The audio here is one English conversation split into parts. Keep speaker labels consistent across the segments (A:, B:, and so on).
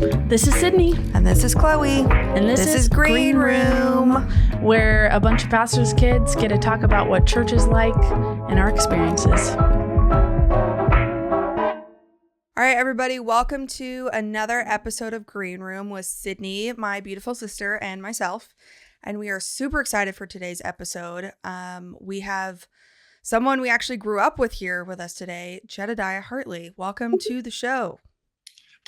A: This is Sydney.
B: And this is Chloe.
A: And this is Green Room, where a bunch of pastors' kids get to talk about what church is like and our experiences.
B: All right, everybody, welcome to another episode of Green Room with Sydney, my beautiful sister, and myself. And we are super excited for today's episode. We have someone we actually grew up with here with us today, Jedidiah Hartley. Welcome to the show.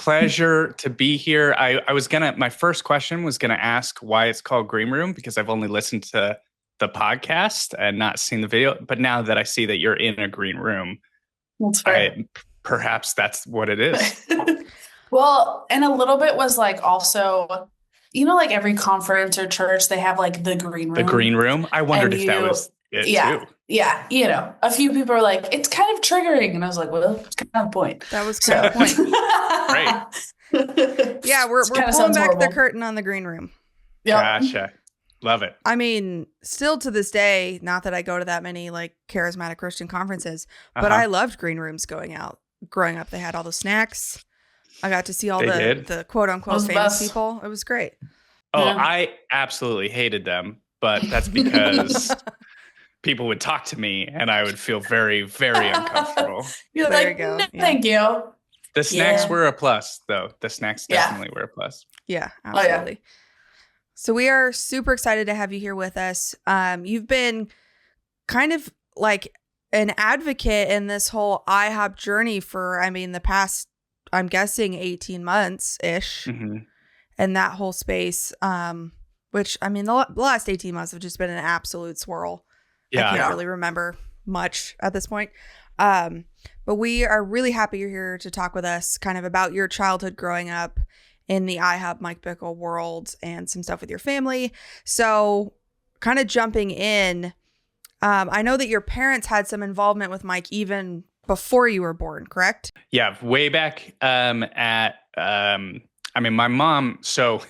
C: Pleasure to be here. My first question was gonna ask why it's called Green Room, because I've only listened to the podcast and not seen the video. But now that I see that you're in a green room, perhaps that's what it is.
D: Well, and a little bit was like also, you know, like every conference or church, they have like the green room.
C: The green room. I wondered if that was it too.
D: Yeah. You know, a few people are like, it's kind of triggering. And I was like, well, that's kind of the point.
B: That was kind of the point.
C: Right.
B: Yeah, we're pulling back the curtain on the green room.
D: Yep.
C: Gotcha. Love it.
B: I mean, still to this day, not that I go to that many like charismatic Christian conferences, but I loved green rooms growing up. They had all the snacks. I got to see all the quote unquote famous people. It was great.
C: Oh, yeah. I absolutely hated them, but that's because people would talk to me and I would feel very, very uncomfortable.
D: You're
B: there
D: like,
B: you go.
D: No, thank you.
C: The snacks were a plus, though. The snacks definitely were a plus.
B: Yeah, absolutely. So we are super excited to have you here with us. You've been kind of like an advocate in this whole IHOP journey for, the past, I'm guessing 18 months-ish.
C: Mm-hmm.
B: And that whole space, which, the last 18 months have just been an absolute swirl.
C: Yeah.
B: I can't really remember much at this point. But we are really happy you're here to talk with us kind of about your childhood growing up in the IHOP Mike Bickle world and some stuff with your family. So kind of jumping in, I know that your parents had some involvement with Mike even before you were born, correct?
C: Yeah, way back my mom. So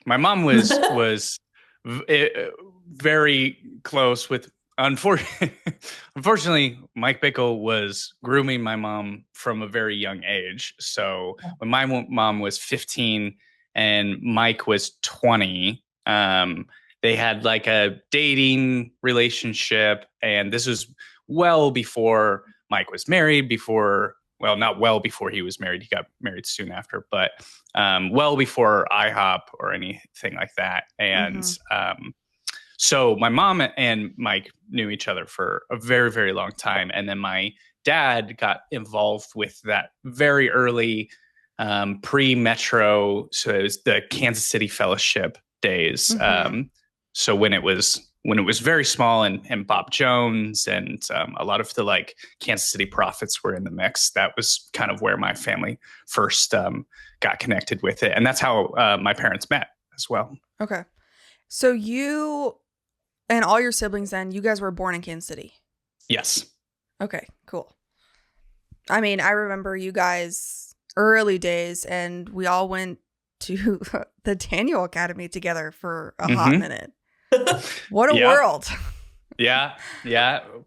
C: my mom was very close with. Unfortunately, Mike Bickle was grooming my mom from a very young age. So when my mom was 15 and Mike was 20, they had like a dating relationship. And this was well before Mike was married, not well before he was married. He got married soon after, but well before IHOP or anything like that. And so my mom and Mike knew each other for a very, very long time. And then my dad got involved with that very early pre-Metro. So it was the Kansas City Fellowship days. So when it was very small and Bob Jones and a lot of the like Kansas City prophets were in the mix, that was kind of where my family first got connected with it. And that's how my parents met as well.
B: Okay. So you and all your siblings then, you guys were born in Kansas City?
C: Yes.
B: Okay, cool. I remember you guys early days and we all went to the Daniel Academy together for a hot minute. What a world.
C: Yeah.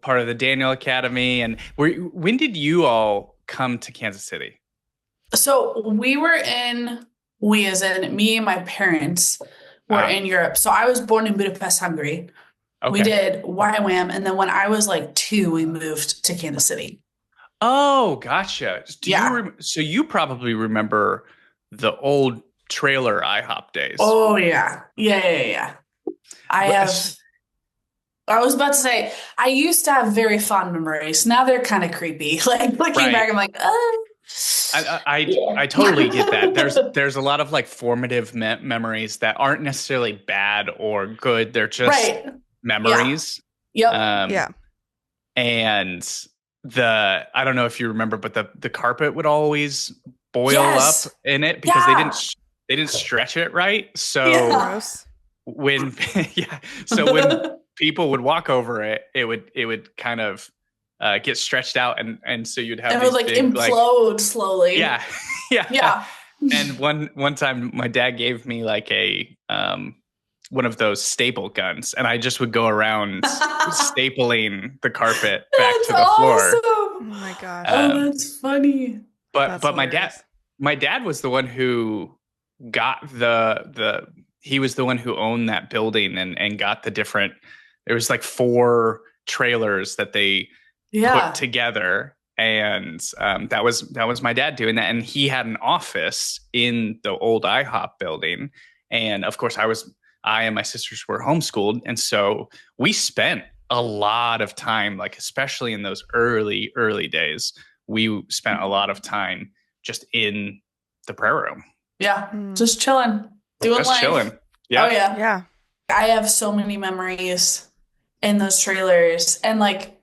C: Part of the Daniel Academy. And when did you all come to Kansas City?
D: So we as in me and my parents were in Europe. So I was born in Budapest, Hungary. Okay. We did YWAM. And then when I was like 2, we moved to Kansas City.
C: Oh, gotcha. So you probably remember the old trailer IHOP days.
D: Oh, yeah. Yeah. I was about to say, I used to have very fond memories. Now they're kind of creepy. Like looking back, I'm like,
C: I totally get that. There's a lot of like formative memories that aren't necessarily bad or good. They're just memories.
D: Yeah.
B: Yep.
C: And I don't know if you remember, but the carpet would always boil up in it because they didn't stretch it right. So when people would walk over it, it would kind of get stretched out, and so you'd have
D: it would like big, implode slowly.
C: Yeah. And one time, my dad gave me like a one of those staple guns, and I just would go around stapling the carpet back to the floor.
B: Oh my gosh!
D: Oh, that's funny.
C: But my dad, my dad was the one who got he was the one who owned that building and got the different, there was like 4 trailers that they put together. And that was my dad doing that. And he had an office in the old IHOP building. And of course I and my sisters were homeschooled. And so we spent a lot of time, like, especially in those early days, we spent a lot of time just in the prayer room.
D: Yeah. Just chilling. Doing
C: just
D: life.
C: Chilling. Yeah.
D: Oh yeah.
B: Yeah.
D: I have so many memories in those trailers, and like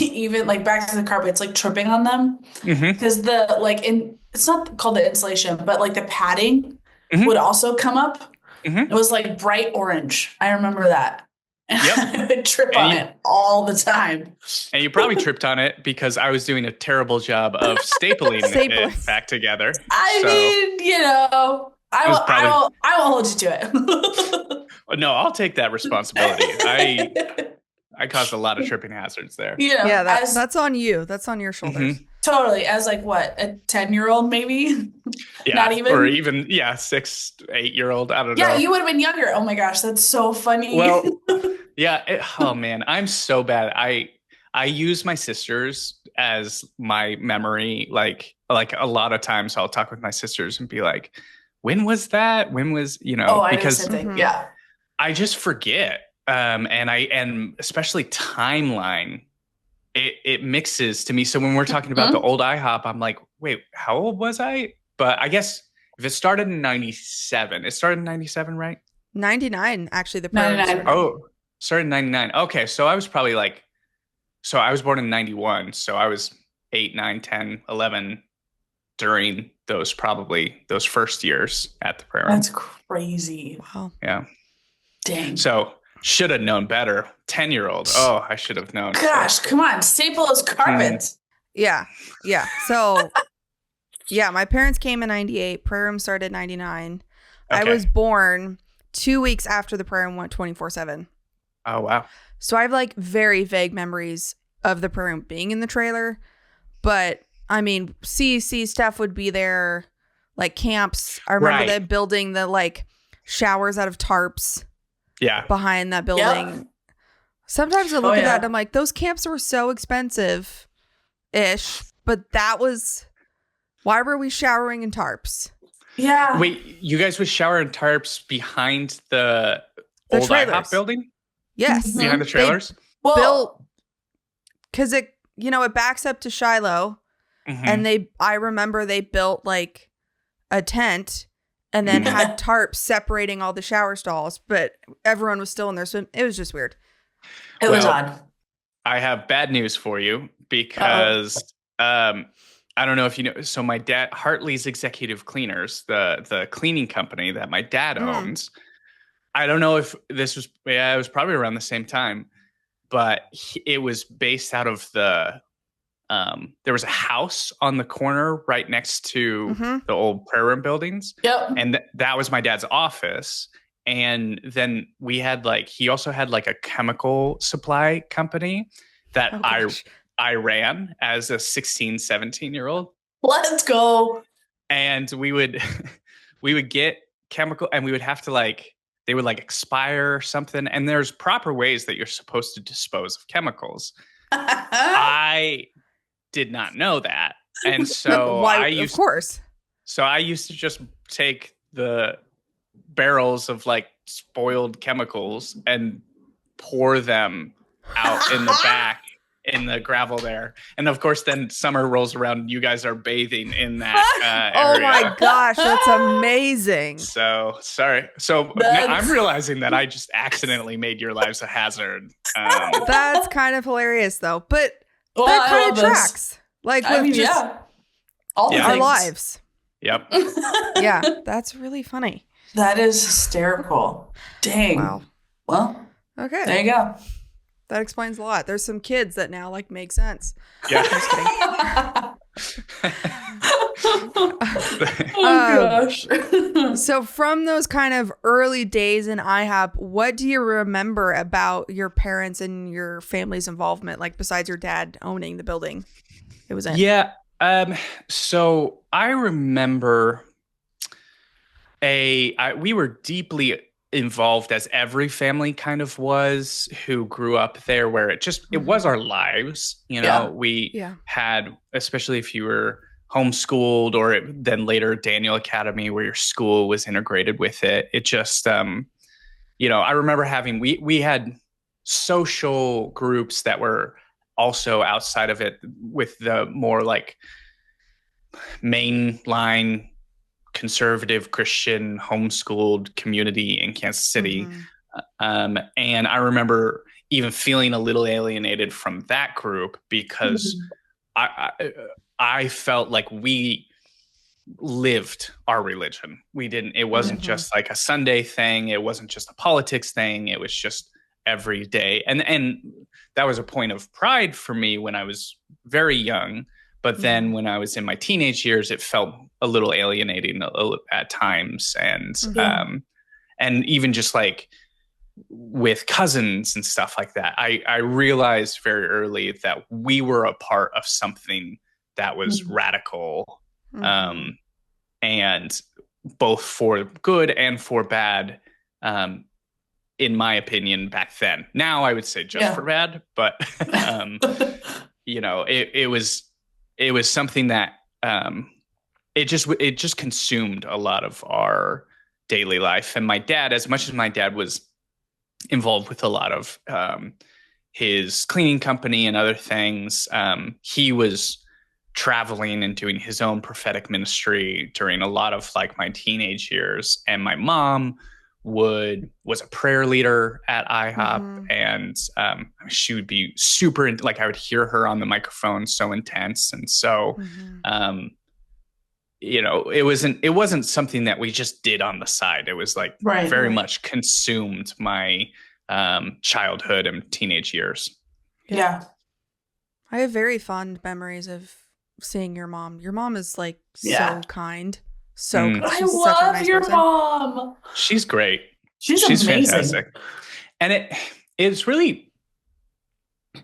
D: even like back to the carpets, like tripping on them because it's not called the insulation, but like the padding would also come up. It was like bright orange. I remember that.
C: Yep.
D: I would trip on it all the time.
C: And you probably tripped on it because I was doing a terrible job of stapling it back together.
D: I mean, you know, I will hold you to it.
C: No, I'll take that responsibility. I caused a lot of tripping hazards there.
B: Yeah, that's on you. That's on your shoulders.
D: Totally. As like what, a 10-year-old maybe?
C: Yeah,
D: not even,
C: or even 6, 8-year-old. I don't know.
D: Yeah, you would have been younger. Oh my gosh, that's so funny.
C: Well, yeah. Oh man, I'm so bad. I use my sisters as my memory. Like a lot of times, I'll talk with my sisters and be like, "When was that? When was because
D: yeah,
C: I just forget." And especially timeline. It mixes to me. So when we're talking about the old IHOP, I'm like, wait, how old was I? But I guess if it started in 97, it started in 97, right?
B: 99, actually. The
D: 99.
C: Oh, started in 99. Okay. So I was probably I was born in 91. So I was 8, 9, 10, 11 during those first years at the prayer room.
D: That's crazy.
B: Wow.
C: Yeah.
D: Dang.
C: So should have known better. 10-year-old. Oh, I should have known.
D: Gosh, come on. Staple those carpets.
B: Yeah. So, yeah, my parents came in 98. Prayer room started in 99. Okay. I was born 2 weeks after the prayer room went 24/7.
C: Oh, wow.
B: So I have like very vague memories of the prayer room being in the trailer. But, I mean, CEC stuff would be there, like camps. I remember them building the like showers out of tarps.
C: Yeah.
B: Behind that building. Yep. Sometimes I look at that and I'm like, those camps were so expensive ish, but why were we showering in tarps?
D: Yeah.
C: Wait, you guys would shower in tarps behind the old
B: trailers.
C: IHOP building?
B: Yes.
C: Mm-hmm. Behind the trailers?
B: Built because it backs up to Shiloh and I remember they built like a tent and then had tarps separating all the shower stalls, but everyone was still in there. So it was just weird.
D: It was odd.
C: I have bad news for you because I don't know if you know. So my dad, Hartley's Executive Cleaners, the cleaning company that my dad owns. I don't know if this was, it was probably around the same time, but it was based out of there was a house on the corner right next to the old prayer room buildings.
D: Yep.
C: And that was my dad's office. And then we had he also had like a chemical supply company that I ran as a 16, 17-year-old.
D: Let's go.
C: And we would get chemical and we would have to they would expire or something. And there's proper ways that you're supposed to dispose of chemicals. I did not know that. And so I used to just take the barrels of spoiled chemicals and pour them out in the back in the gravel there. And of course, then summer rolls around. You guys are bathing in that area.
B: Oh my gosh, that's amazing.
C: So sorry. So I'm realizing that I just accidentally made your lives a hazard.
B: That's kind of hilarious though. But that kind of tracks. Our lives.
C: Yep.
B: Yeah, that's really funny.
D: That is hysterical. Dang.
B: Wow.
D: Well,
B: okay.
D: There you go.
B: That explains a lot. There's some kids that now make sense.
C: Yeah.
B: Just kidding.
D: Oh gosh.
B: So from those kind of early days in IHOP, what do you remember about your parents and your family's involvement? Besides your dad owning the building it was in?
C: Yeah. So I remember we were deeply involved, as every family kind of was who grew up there, where it was our lives. We had, especially if you were homeschooled or then later Daniel Academy, where your school was integrated with it. It just, I remember we had social groups that were also outside of it with the more like mainline conservative Christian homeschooled community in Kansas City. And I remember even feeling a little alienated from that group because I felt like we lived our religion. It wasn't just like a Sunday thing. It wasn't just a politics thing. It was just every day. And that was a point of pride for me when I was very young. But then when I was in my teenage years, it felt a little alienating at times. And even just like with cousins and stuff like that, I realized very early that we were a part of something that was radical, and both for good and for bad, in my opinion, back then. Now I would say just for bad, but it was something that it just consumed a lot of our daily life. And my dad, as much as my dad was involved with a lot of his cleaning company and other things, he was traveling and doing his own prophetic ministry during a lot of like my teenage years. And my mom was a prayer leader at IHOP, and she would be super like, I would hear her on the microphone so intense. And so it wasn't something that we just did on the side. It was like very much consumed my childhood and teenage years.
B: I have very fond memories of seeing your mom. Your mom is like so kind. So
D: I love nice your mom.
C: She's great.
D: She's amazing. Fantastic.
C: And it's really,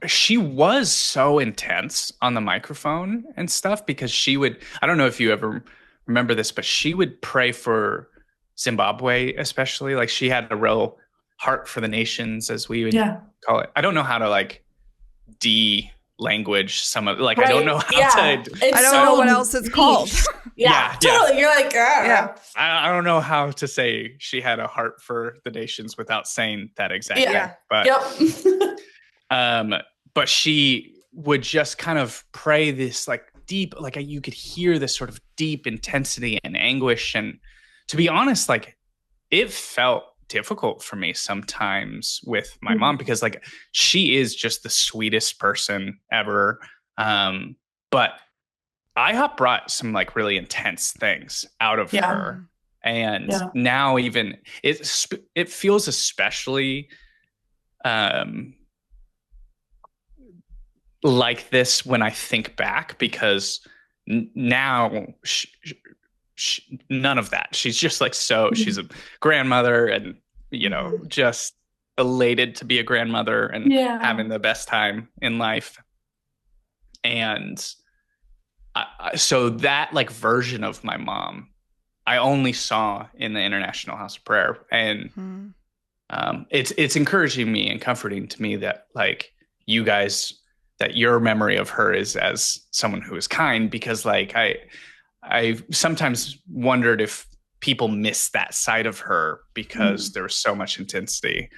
C: she was so intense on the microphone and stuff, because she would, I don't know if you ever remember this, but she would pray for Zimbabwe, especially. Like, she had a real heart for the nations, as we would call it. I don't know how to like language some of, like, I don't know how to,
B: I don't know what else it's called.
D: Totally. You're like,
C: I don't know how to say she had a heart for the nations without saying that exactly. But but she would just kind of pray this like deep, like you could hear this sort of deep intensity and anguish. And to be honest, like, it felt difficult for me sometimes with my mom, because like, she is just the sweetest person ever. But IHOP brought some like really intense things out of her. And now even it feels especially like this when I think back, because now none of that. She's just like, she's a grandmother, and just elated to be a grandmother and having the best time in life. And so that like version of my mom, I only saw in the International House of Prayer. And it's encouraging me and comforting to me that like you guys, that your memory of her is as someone who is kind, because like I sometimes wondered if people miss that side of her because there was so much intensity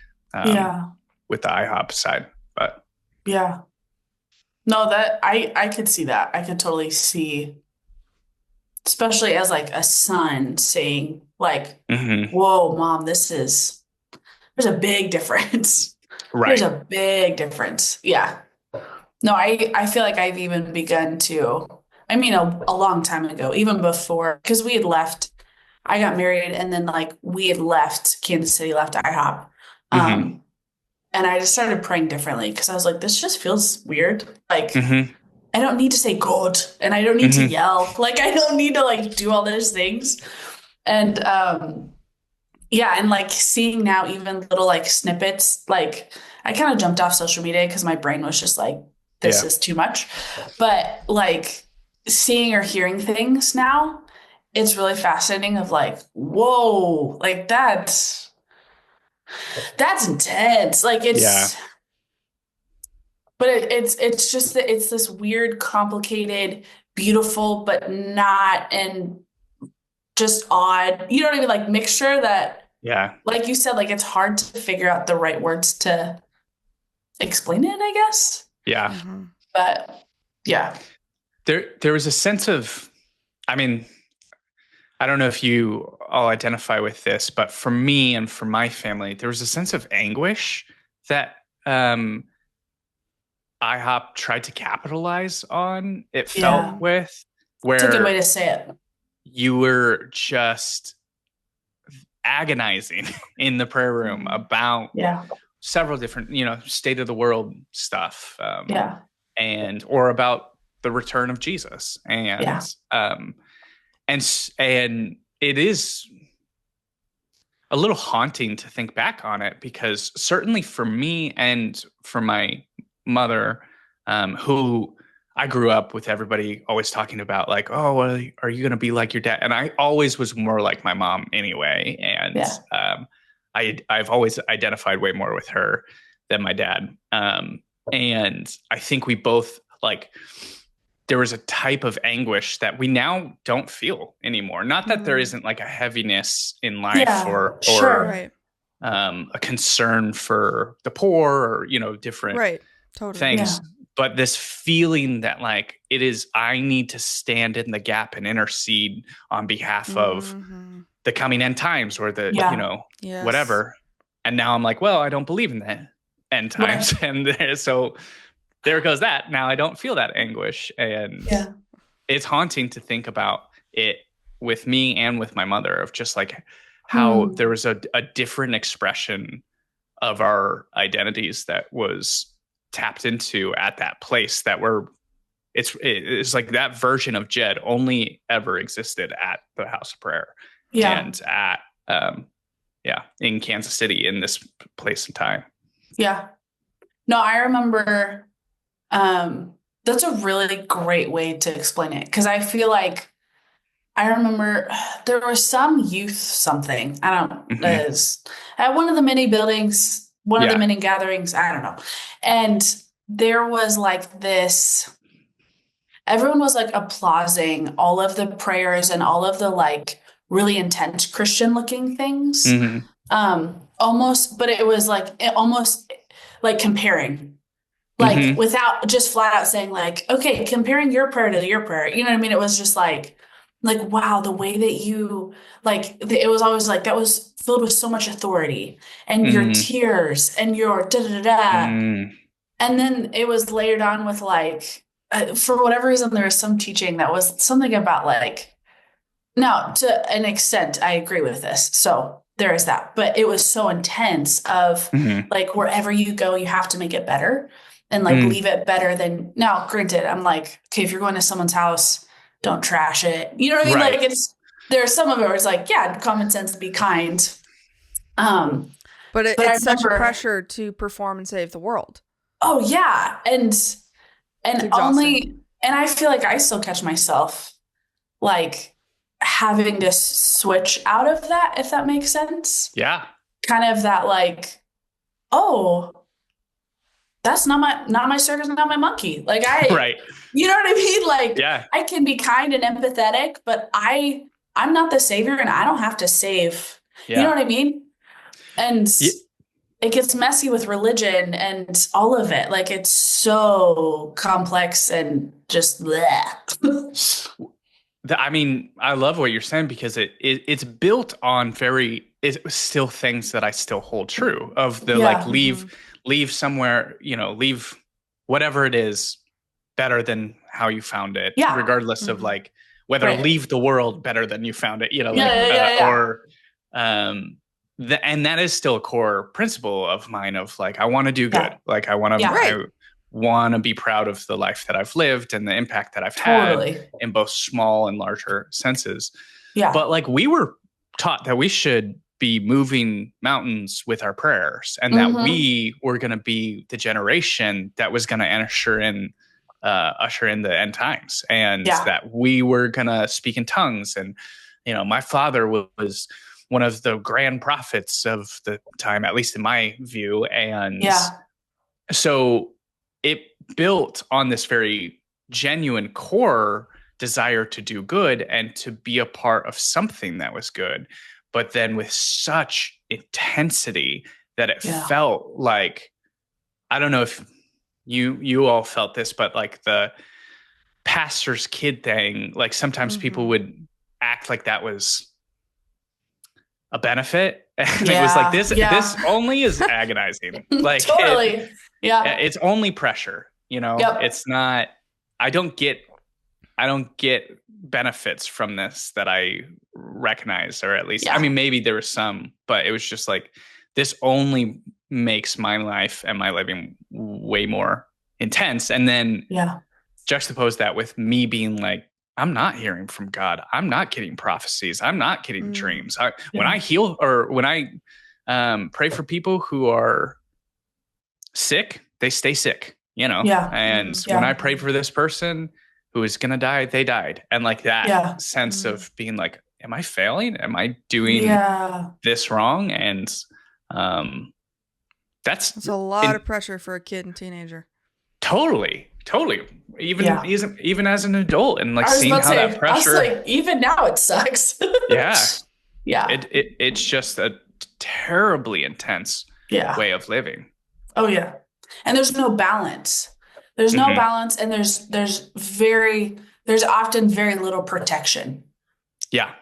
C: with the IHOP side. But
D: no, that I could see that. I could totally see, especially as like a son saying like, whoa, mom, there's a big difference.
C: Right.
D: There's a big difference. Yeah. No, I feel like I've even begun to, I mean, a long time ago, even before, because we had left, I got married, and then like we had left Kansas City, left IHOP. And I just started praying differently, because I was like, this just feels weird. Like, I don't need to say God, and I don't need to yell. Like, I don't need to like do all those things. And and like seeing now even little like snippets, like I kind of jumped off social media because my brain was just like, this is too much. But like seeing or hearing things now, it's really fascinating of like, whoa, like that's intense. Like it's, but it's just that it's this weird, complicated, beautiful, but not, and just odd, you know what I mean? Like mixture that, like you said, like it's hard to figure out the right words to explain it, I guess.
C: Yeah.
B: Mm-hmm.
D: But yeah.
C: There was a sense of, I mean, I don't know if you all identify with this, but for me and for my family, there was a sense of anguish that IHOP tried to capitalize on. It felt with where
D: it's a good way to say it.
C: You were just agonizing in the prayer room about several different, state of the world stuff, or about the return of Jesus, and it is a little haunting to think back on it, because certainly for me and for my mother, who I grew up with everybody always talking about, like, oh, well, are you going to be like your dad? And I always was more like my mom anyway. And I've always identified way more with her than my dad. And I think we both, like, there was a type of anguish that we now don't feel anymore. Not that there isn't like a heaviness in life or a concern for the poor or, different things. Yeah. But this feeling that, like, it is, I need to stand in the gap and intercede on behalf of the coming end times or the, whatever. And now I'm like, well, I don't believe in the end times. Right. And so there goes that. Now I don't feel that anguish. And it's haunting to think about it with me and with my mother, of just like how there was a different expression of our identities that was tapped into at that place, that it's like that version of Jed only ever existed at the House of Prayer and at in Kansas City, in this place and time.
D: No, I remember that's a really great way to explain it, because I feel like I remember there was some youth something, I don't know, is at one of the mini buildings, one of the mini gatherings, I don't know. And there was like this, everyone was like applauding all of the prayers and all of the like really intense Christian looking things. Almost, but it was like, almost like comparing, like without just flat out saying like, okay, comparing your prayer to your prayer. You know what I mean? It was just like, wow, the way that you, like, it was always like, that was filled with so much authority and your tears and your da-da-da-da. And then it was layered on with like, for whatever reason, there was some teaching that was something about like, now to an extent, I agree with this. So there is that, but it was so intense of like, wherever you go, you have to make it better and like leave it better than, now granted, I'm like, okay, if you're going to someone's house, don't trash it. You know what I mean? Right. Like there's some of it where it's like, common sense to be kind.
B: But it's such a pressure to perform and save the world.
D: Oh yeah. And I feel like I still catch myself like having to switch out of that, if that makes sense.
C: Yeah.
D: Kind of that like, oh, that's not my circus, not my monkey. Like right. You know what I mean? Like I can be kind and empathetic, but I'm not the savior and I don't have to save. You know what I mean? And it gets messy with religion and all of it. Like it's so complex and just bleh.
C: I mean, I love what you're saying, because it's built on it's still things that I still hold true of the like leave somewhere, leave whatever it is better than how you found it, regardless of like whether leave the world better than you found it, or and that is still a core principle of mine of like, I want to do good. Like I want to, I want to be proud of the life that I've lived and the impact that I've had in both small and larger senses. But like we were taught that we should be moving mountains with our prayers, and that we were going to be the generation that was going to usher in usher in the end times, and that we were going to speak in tongues. And, my father was one of the grand prophets of the time, at least in my view. And so it built on this very genuine core desire to do good and to be a part of something that was good, but then with such intensity that it felt like, I don't know if you all felt this, but like the pastor's kid thing, like sometimes people would act like that was a benefit. And it was like, this only is agonizing. Like
D: totally.
C: It's only pressure, it's not, I don't get benefits from this that I recognize, or at least, I mean, maybe there was some, but it was just like, this only makes my life and my living way more intense. And then juxtapose that with me being like, I'm not hearing from God. I'm not getting prophecies. I'm not getting dreams. When I heal, or when I pray for people who are sick, they stay sick, and when I prayed for this person who is going to die, they died. And like that sense of being like, am I failing? Am I doing this wrong? And that's a
B: lot of pressure for a kid and teenager.
C: Totally. Even as an adult, and like seeing how that pressure,
D: I was like, even now it sucks.
C: It's just a terribly intense way of living.
D: Oh yeah. And there's no balance. There's no balance, and there's often very little protection.
C: Yeah.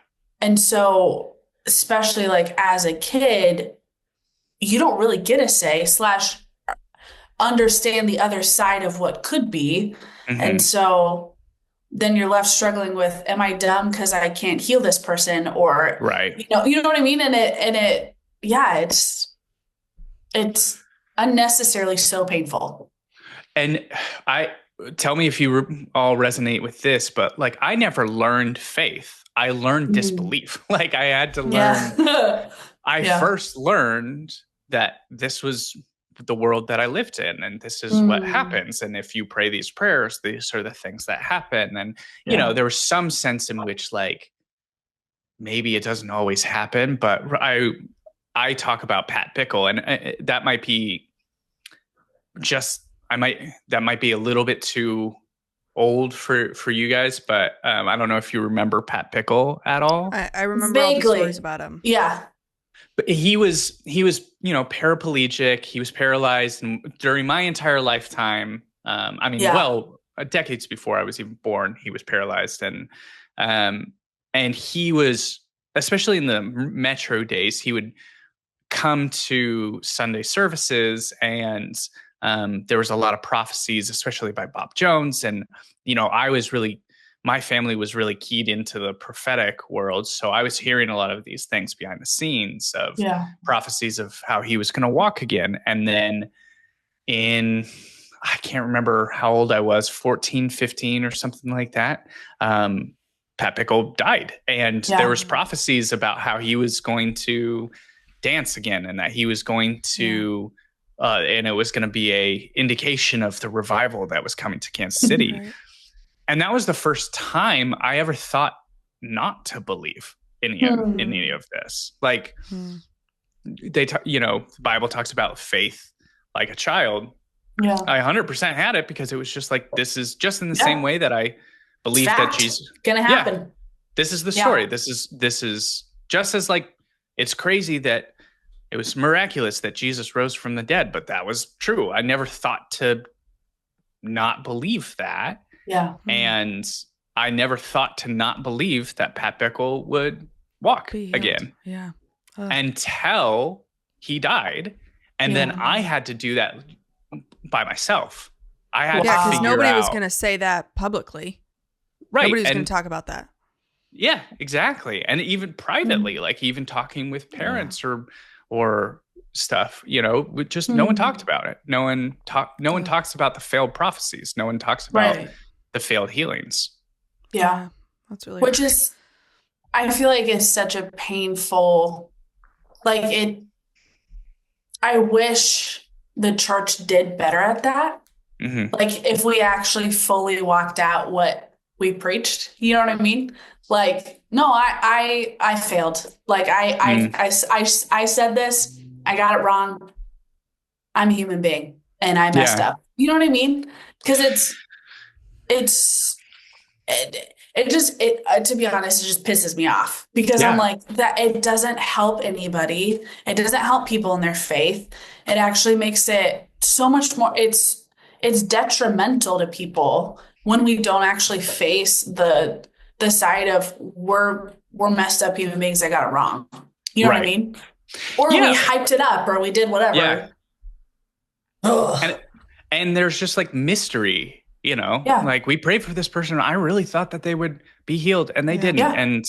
D: And so, especially like as a kid, you don't really get a say / understand the other side of what could be. And so then you're left struggling with, am I dumb because I can't heal this person? Or, you know what I mean? And it's unnecessarily so painful.
C: And tell me if you all resonate with this, but like, I never learned faith. I learned disbelief. Like I had to learn, I first learned that this was the world that I lived in, and this is what happens. And if you pray these prayers, these are the things that happen. And, there was some sense in which like, maybe it doesn't always happen, but I talk about Pat Bickle, and that might be that might be a little bit too old for you guys, but I don't know if you remember Pat Bickle at all.
B: I remember all the stories about him.
D: Yeah.
C: But he was, paraplegic. He was paralyzed, and during my entire lifetime, decades before I was even born, he was paralyzed, and he was, especially in the metro days, he would come to Sunday services, and there was a lot of prophecies, especially by Bob Jones, and my family was really keyed into the prophetic world. So I was hearing a lot of these things behind the scenes of prophecies of how he was going to walk again. And then I can't remember how old I was, 14, 15 or something like that. Pat Bickle died. And there was prophecies about how he was going to dance again, and that he was going to, and it was going to be a indication of the revival that was coming to Kansas City. Right. And that was the first time I ever thought not to believe in any of this. Like the Bible talks about faith like a child. Yeah. I 100% had it, because it was just like, this is just in the same way that I believe that Jesus
D: gonna happen.
C: Yeah, this is the story. Yeah. This is just as like, it's crazy that it was miraculous that Jesus rose from the dead, but that was true. I never thought to not believe that.
D: Yeah.
C: And I never thought to not believe that Pat Bickle would walk again.
B: Yeah.
C: Until he died. And then I had to do that by myself. I had to figure out.
B: Because nobody was going to say that publicly.
C: Right.
B: Nobody was going to talk about that.
C: Yeah, exactly. And even privately, like even talking with parents or stuff, just no one talked about it. No one talks about the failed prophecies. No one talks about the failed healings.
D: Yeah.
B: That's really
D: Which is, I feel like it's such a painful, I wish the church did better at that. Like if we actually fully walked out what we preached, you know what I mean? Like, no, I failed. Like I said this, I got it wrong. I'm a human being and I messed up. You know what I mean? Because to be honest, it just pisses me off because I'm like that. It doesn't help anybody. It doesn't help people in their faith. It actually makes it so much more. It's detrimental to people when we don't actually face the side of we're messed up human beings that got it wrong. You know what I mean? Or we hyped it up or we did whatever.
C: Yeah. And there's just like mystery. You know, like we prayed for this person. I really thought that they would be healed and they didn't. And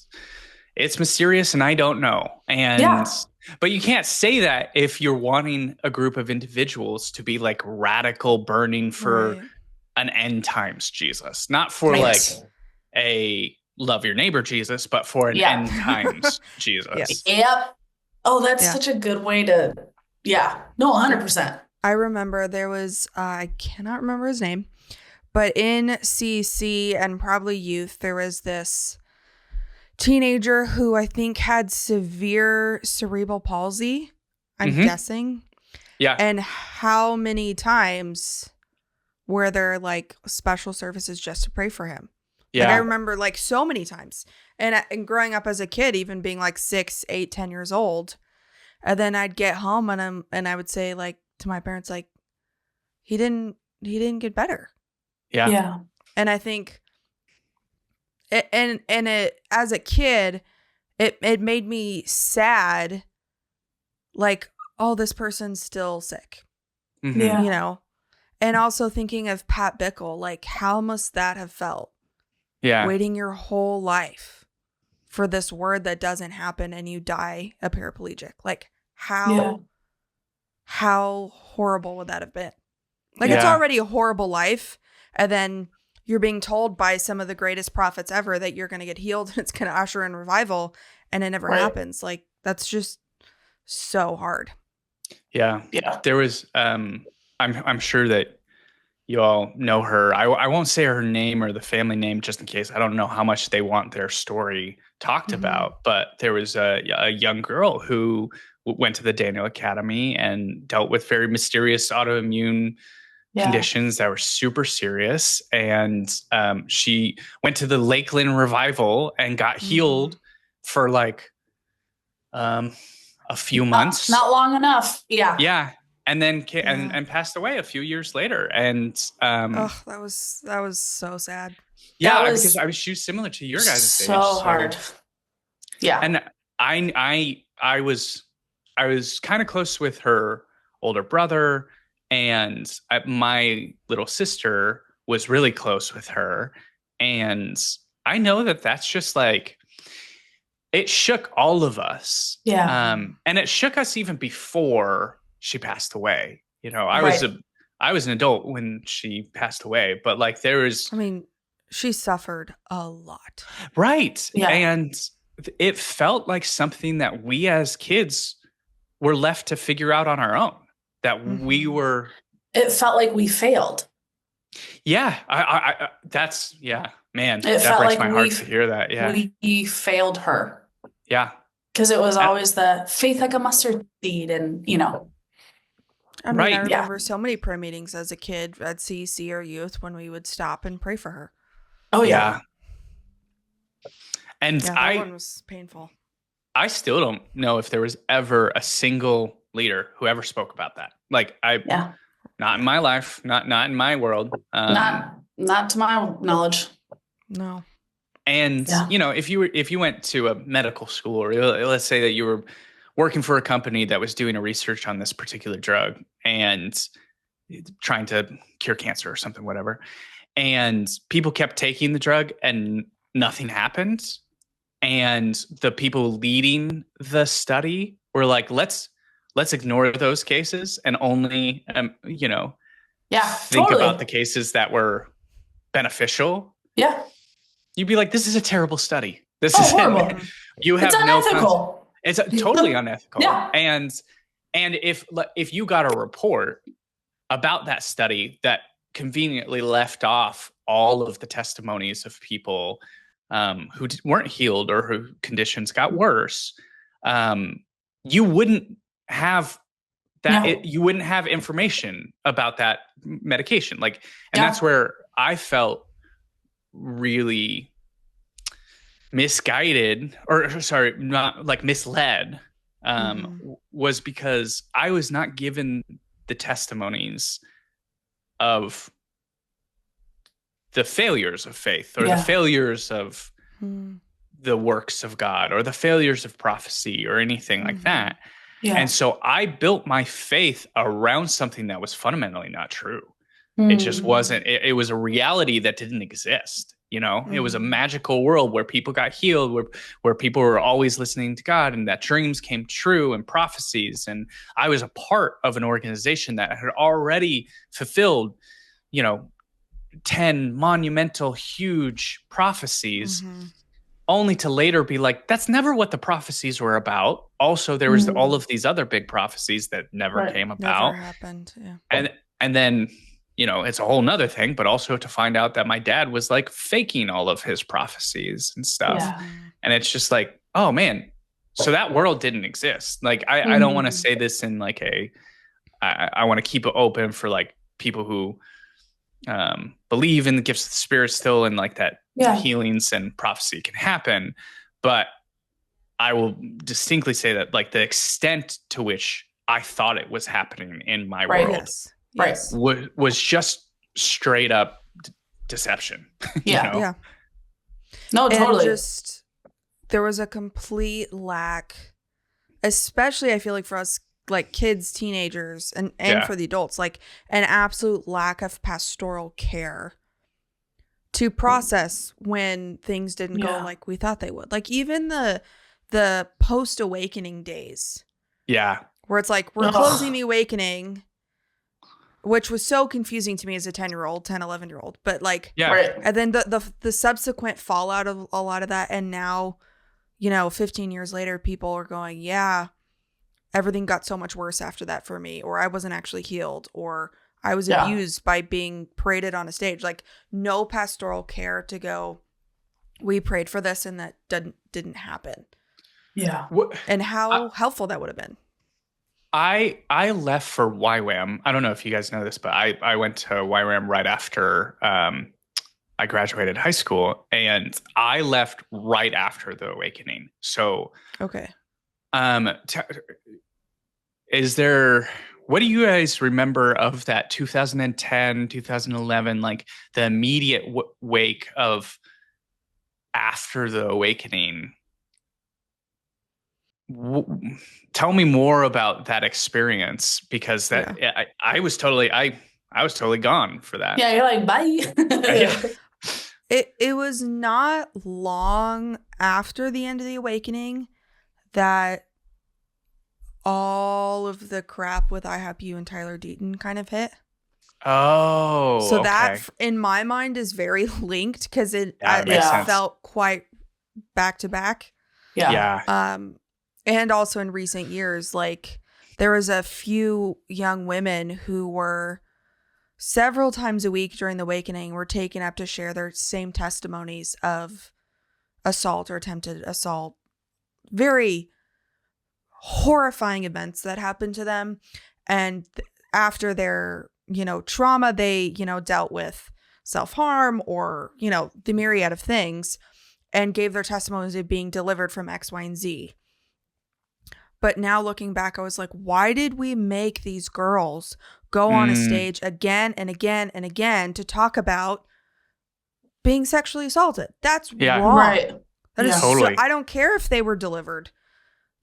C: it's mysterious and I don't know. And, but you can't say that if you're wanting a group of individuals to be like radical burning for an end times Jesus, not for like a love your neighbor Jesus, but for an end times Jesus.
D: Yep. Oh, that's such a good way to, no, 100%.
B: I remember there was, I cannot remember his name. But in CC and probably youth, there was this teenager who I think had severe cerebral palsy, I'm guessing.
C: Yeah.
B: And how many times were there like special services just to pray for him?
C: Yeah.
B: Like I remember like so many times. And growing up as a kid, even being like 6, 8, 10 years old. And then I'd get home and I would say like to my parents, like, he didn't get better.
C: Yeah.
B: And I think it as a kid, it made me sad. Like, oh, this person's still sick.
C: Mm-hmm.
B: You know? And also thinking of Pat Bickle, like how must that have felt?
C: Yeah.
B: Waiting your whole life for this word that doesn't happen and you die a paraplegic. Like how horrible would that have been? Like it's already a horrible life. And then you're being told by some of the greatest prophets ever that you're going to get healed and it's going to usher in revival. And it never happens. Like, that's just so hard.
C: Yeah. Yeah. There was, I'm sure that you all know her. I won't say her name or the family name just in case. I don't know how much they want their story talked about. But there was a young girl who went to the Daniel Academy and dealt with very mysterious autoimmune conditions that were super serious. And she went to the Lakeland revival and got healed for like a few months.
D: Not long enough. Yeah.
C: Yeah. And then and passed away a few years later. And
B: that was so sad.
C: Yeah, because she was similar to your guys' age.
D: So hard. Yeah.
C: And I was kind of close with her older brother. And my little sister was really close with her. And I know that that's just like, it shook all of us.
D: Yeah.
C: And it shook us even before she passed away. You know, I was an adult when she passed away, but like
B: she suffered a lot.
C: Right.
D: Yeah.
C: And it felt like something that we as kids were left to figure out on our own. That we were.
D: It felt like we failed.
C: Yeah, that's man.
D: It
C: that breaks my heart to hear that. Yeah,
D: we failed her.
C: Yeah,
D: because it was always the faith like a mustard seed, and you know.
B: I remember so many prayer meetings as a kid at CEC or youth when we would stop and pray for her.
D: Oh yeah.
C: And
B: that one was painful.
C: I still don't know if there was ever a single leader who ever spoke about that. Like not in my life, not in my world.
D: Not to my knowledge.
B: No.
C: And you know, if you went to a medical school, or let's say that you were working for a company that was doing a research on this particular drug and trying to cure cancer or something, whatever, and people kept taking the drug and nothing happened, and the people leading the study were like, let's ignore those cases and only, think about the cases that were beneficial.
D: Yeah.
C: You'd be like, this is a terrible study. This is
D: horrible.
C: You have
D: it's unethical.
C: It's totally unethical.
D: Yeah.
C: And if you got a report about that study that conveniently left off all of the testimonies of people who weren't healed or whose conditions got worse, you wouldn't have that. You wouldn't have information about that medication. Like, and that's where I felt really misguided, or sorry, not like misled, was because I was not given the testimonies of the failures of faith, or the failures of the works of God, or the failures of prophecy, or anything like that. Yeah. And so I built my faith around something that was fundamentally not true. It just wasn't, it was a reality that didn't exist. You know, it was a magical world where people got healed, where people were always listening to God, and that dreams came true and prophecies. And I was a part of an organization that had already fulfilled, 10 monumental, huge prophecies, only to later be like, that's never what the prophecies were about. Also, there was all of these other big prophecies that never came about.
B: Never happened. Yeah.
C: And then, it's a whole nother thing, but also to find out that my dad was like faking all of his prophecies and stuff. Yeah. And it's just like, oh man, so that world didn't exist. Like, I don't want to say this in like I want to keep it open for like people who believe in the gifts of the Spirit still, and like that healings and prophecy can happen. But I will distinctly say that like the extent to which I thought it was happening in my world was just straight up deception.
D: Yeah. No, totally.
B: And there was a complete lack, especially I feel like for us, like kids, teenagers, and for the adults, like an absolute lack of pastoral care to process when things didn't go like we thought they would. Like even the post-awakening days. Yeah. Where it's like, we're closing the awakening, which was so confusing to me as a 10-year-old, 10, 11-year-old. But like, and then the subsequent fallout of a lot of that. And now, 15 years later, people are going, everything got so much worse after that for me, or I wasn't actually healed, or I was abused by being paraded on a stage. Like no pastoral care to go, we prayed for this and that didn't happen. Yeah. And how helpful that would have been.
C: I left for YWAM. I don't know if you guys know this, but I went to YWAM right after I graduated high school, and I left right after the awakening. So
B: okay.
C: What do you guys remember of that 2010, 2011, like the immediate wake of after the awakening? Tell me more about that experience, because I was totally gone for that.
D: Yeah, you're like, bye.
B: It was not long after the end of the awakening that all of the crap with IHOP you and Tyler Deaton kind of hit.
C: Oh,
B: so that in my mind is very linked, because it felt quite back to back.
C: Yeah.
B: And also in recent years, like there was a few young women who were several times a week during the awakening were taken up to share their same testimonies of assault or attempted assault. Very horrifying events that happened to them. And after their, trauma, they, dealt with self-harm or, the myriad of things, and gave their testimonies of being delivered from X, Y, and Z. But now looking back, I was like, why did we make these girls go on a stage again and again and again to talk about being sexually assaulted? That's wrong.
D: Right.
B: That is totally. I don't care if they were delivered.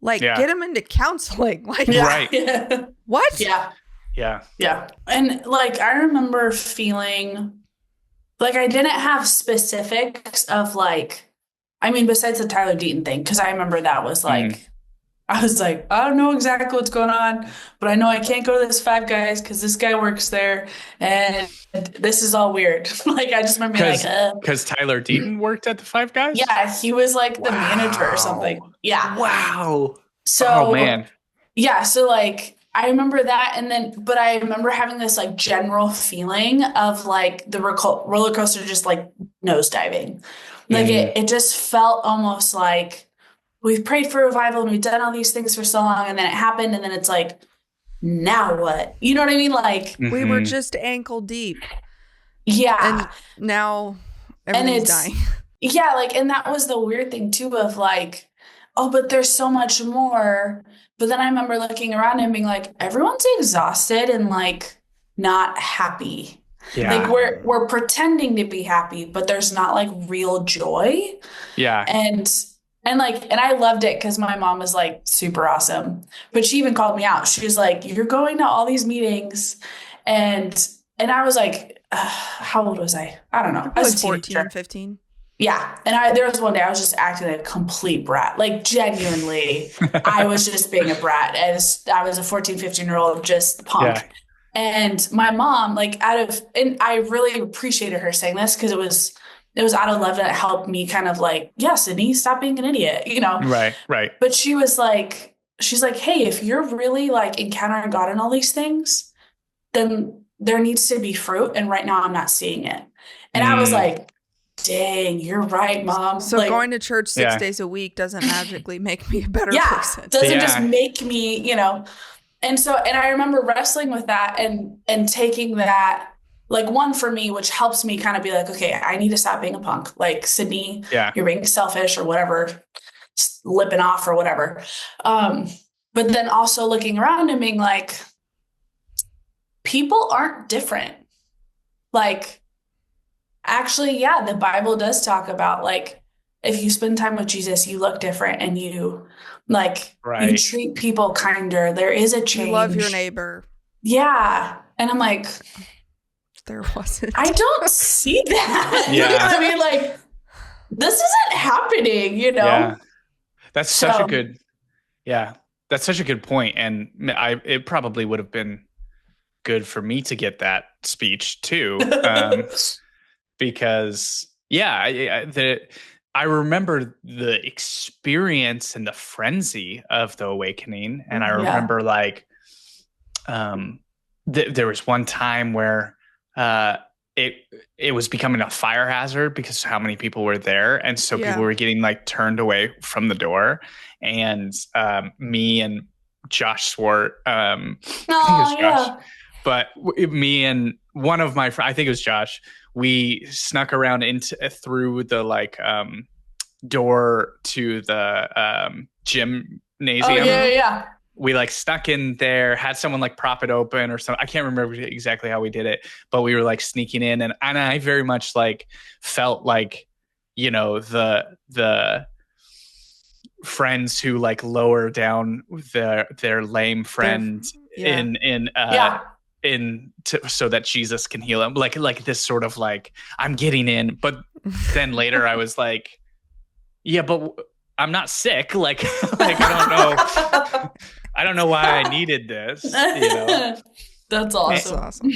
B: Like, get them into counseling. Like,
C: right.
B: What?
D: Yeah.
C: Yeah.
D: Yeah. And like, I remember feeling like I didn't have specifics of like, besides the Tyler Deaton thing, because I remember that was like, I was like, I don't know exactly what's going on, but I know I can't go to this Five Guys because this guy works there, and this is all weird. Like, I just remember being like,
C: because Tyler Deaton worked at the Five Guys?
D: Yeah, he was like the manager or something. Yeah.
C: Wow.
D: So,
C: oh man.
D: Yeah. So like, I remember that. And then, but I remember having this like general feeling of like the roller coaster just like nosediving. Like it just felt almost like we've prayed for revival and we've done all these things for so long. And then it happened. And then it's like, now what? You know what I mean? Like
B: we were just ankle deep.
D: Yeah.
B: And now everyone's dying.
D: Yeah. Like, and that was the weird thing too of like, oh, but there's so much more. But then I remember looking around and being like, everyone's exhausted and like not happy. Yeah. Like we're pretending to be happy, but there's not like real joy.
C: Yeah.
D: And I loved it because my mom was like super awesome. But she even called me out. She was like, you're going to all these meetings. And I was like, how old was I? I don't know. I was
B: 14, 15.
D: Yeah. And there was one day I was just acting like a complete brat. Like genuinely, I was just being a brat. As I was a 14, 15-year-old, just punk. Yeah. And my mom, like and I really appreciated her saying this because it was out of love that it helped me kind of like, yeah, Sydney, stop being an idiot, you know?
C: Right.
D: But she's like, hey, if you're really like encountering God in all these things, then there needs to be fruit. And right now I'm not seeing it. And I was like, dang, you're right, Mom.
B: So like, going to church 6 days a week doesn't magically make me a better person.
D: Doesn't just make me, you know. And I remember wrestling with that and taking that, like, one for me, which helps me kind of be like, okay, I need to stop being a punk. Like, Sydney, you're being selfish or whatever, lipping off or whatever. But then also looking around and being like, people aren't different. Like, actually, yeah, the Bible does talk about, like, if you spend time with Jesus, you look different and you, like, you treat people kinder. There is a change.
B: You love your neighbor.
D: Yeah. And I'm like,
B: there wasn't.
D: I don't see that. Yeah. You know what I mean? Like, this isn't happening, you know? Yeah.
C: That's such a good, that's such a good point. And it probably would have been good for me to get that speech too. Because I remember the experience and the frenzy of the awakening. And I remember like, there was one time where it was becoming a fire hazard because how many people were there. And so people were getting like turned away from the door. And me and Josh Swart, I think it was Josh, but me and one of my friends, I think it was Josh, we snuck around through the like door to the gymnasium.
D: Oh, yeah.
C: We like stuck in there, had someone like prop it open or something. I can't remember exactly how we did it, but we were like sneaking in, and I very much like felt like, you know, the friends who like lower down their lame friend so that Jesus can heal him. Like this sort of like, I'm getting in, but then later I was like, yeah, but I'm not sick. Like I don't know why I needed this. You know?
D: That's awesome.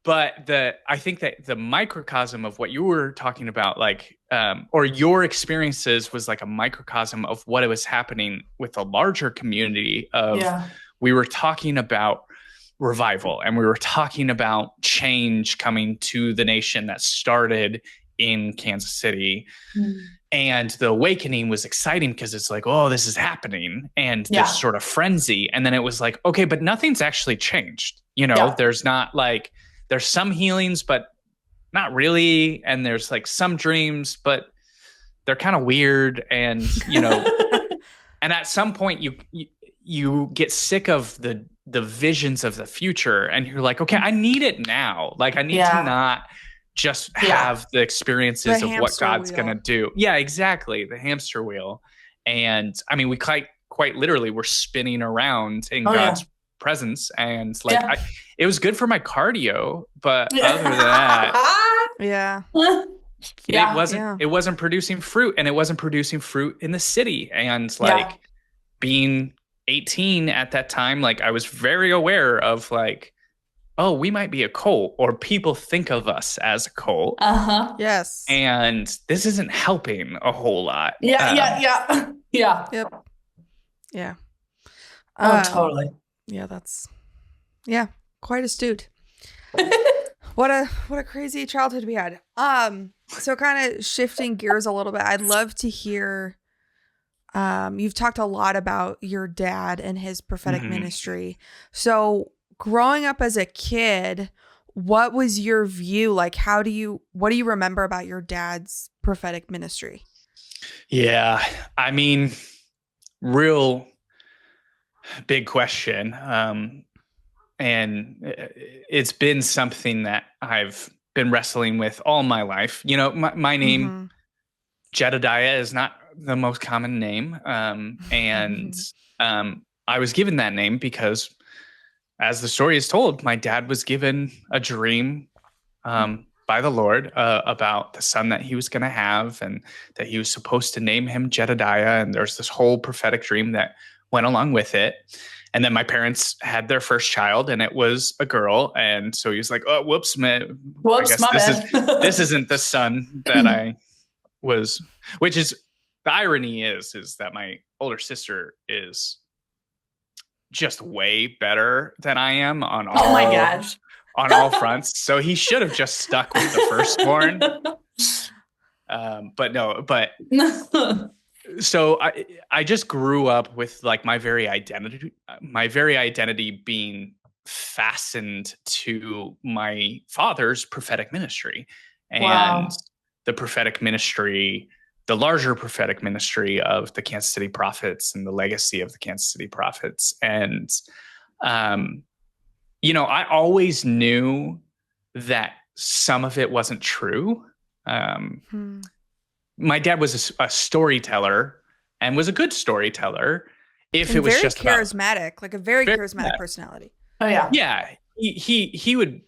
C: But I think that the microcosm of what you were talking about, like, or your experiences was like a microcosm of what was happening with a larger community of, we were talking about revival and we were talking about change coming to the nation that started in Kansas City. And the awakening was exciting because it's like, oh, this is happening, and this sort of frenzy. And then it was like, okay, but nothing's actually changed. You know, there's not like, there's some healings, but not really. And there's like some dreams, but they're kind of weird. And, you know, and at some point you get sick of the visions of the future, and you're like, okay, I need it now. Like I need to not just have the experiences of what God's going to do. Yeah, exactly. The hamster wheel. And I mean, we quite literally were spinning around in God's presence. And like, it was good for my cardio, but other than that, it wasn't producing fruit, and it wasn't producing fruit in the city. And like being 18 at that time, like I was very aware of like, oh, we might be a cult, or people think of us as a cult.
B: Yes.
C: And this isn't helping a whole lot.
B: Yep. Yeah.
D: Oh, totally.
B: Yeah, that's Yeah, quite astute. What a crazy childhood we had. So kind of shifting gears a little bit, I'd love to hear. You've talked a lot about your dad and his prophetic ministry. So growing up as a kid, what was your view? Like, what do you remember about your dad's prophetic ministry?
C: Yeah, I mean, real big question. And it's been something that I've been wrestling with all my life. You know, my name, Jedidiah, is not the most common name. And I was given that name because, as the story is told, my dad was given a dream by the Lord about the son that he was going to have, and that he was supposed to name him Jedidiah. And there's this whole prophetic dream that went along with it. And then my parents had their first child, and it was a girl. And so he was like, "Oh, whoops, man. I guess this isn't the son that I was." Which is, the irony is that my older sister is just way better than I am on all.
D: Oh my gosh.
C: On all fronts. So he should have just stuck with the firstborn. So I just grew up with like my very identity being fastened to my father's prophetic ministry, and the prophetic ministry, the larger prophetic ministry of the Kansas City Prophets and the legacy of the Kansas City Prophets. And, you know, I always knew that some of it wasn't true. My dad was a storyteller, and was a good storyteller. If it was
B: very
C: just
B: charismatic, like a very charismatic personality.
D: Oh yeah.
C: Yeah. He would,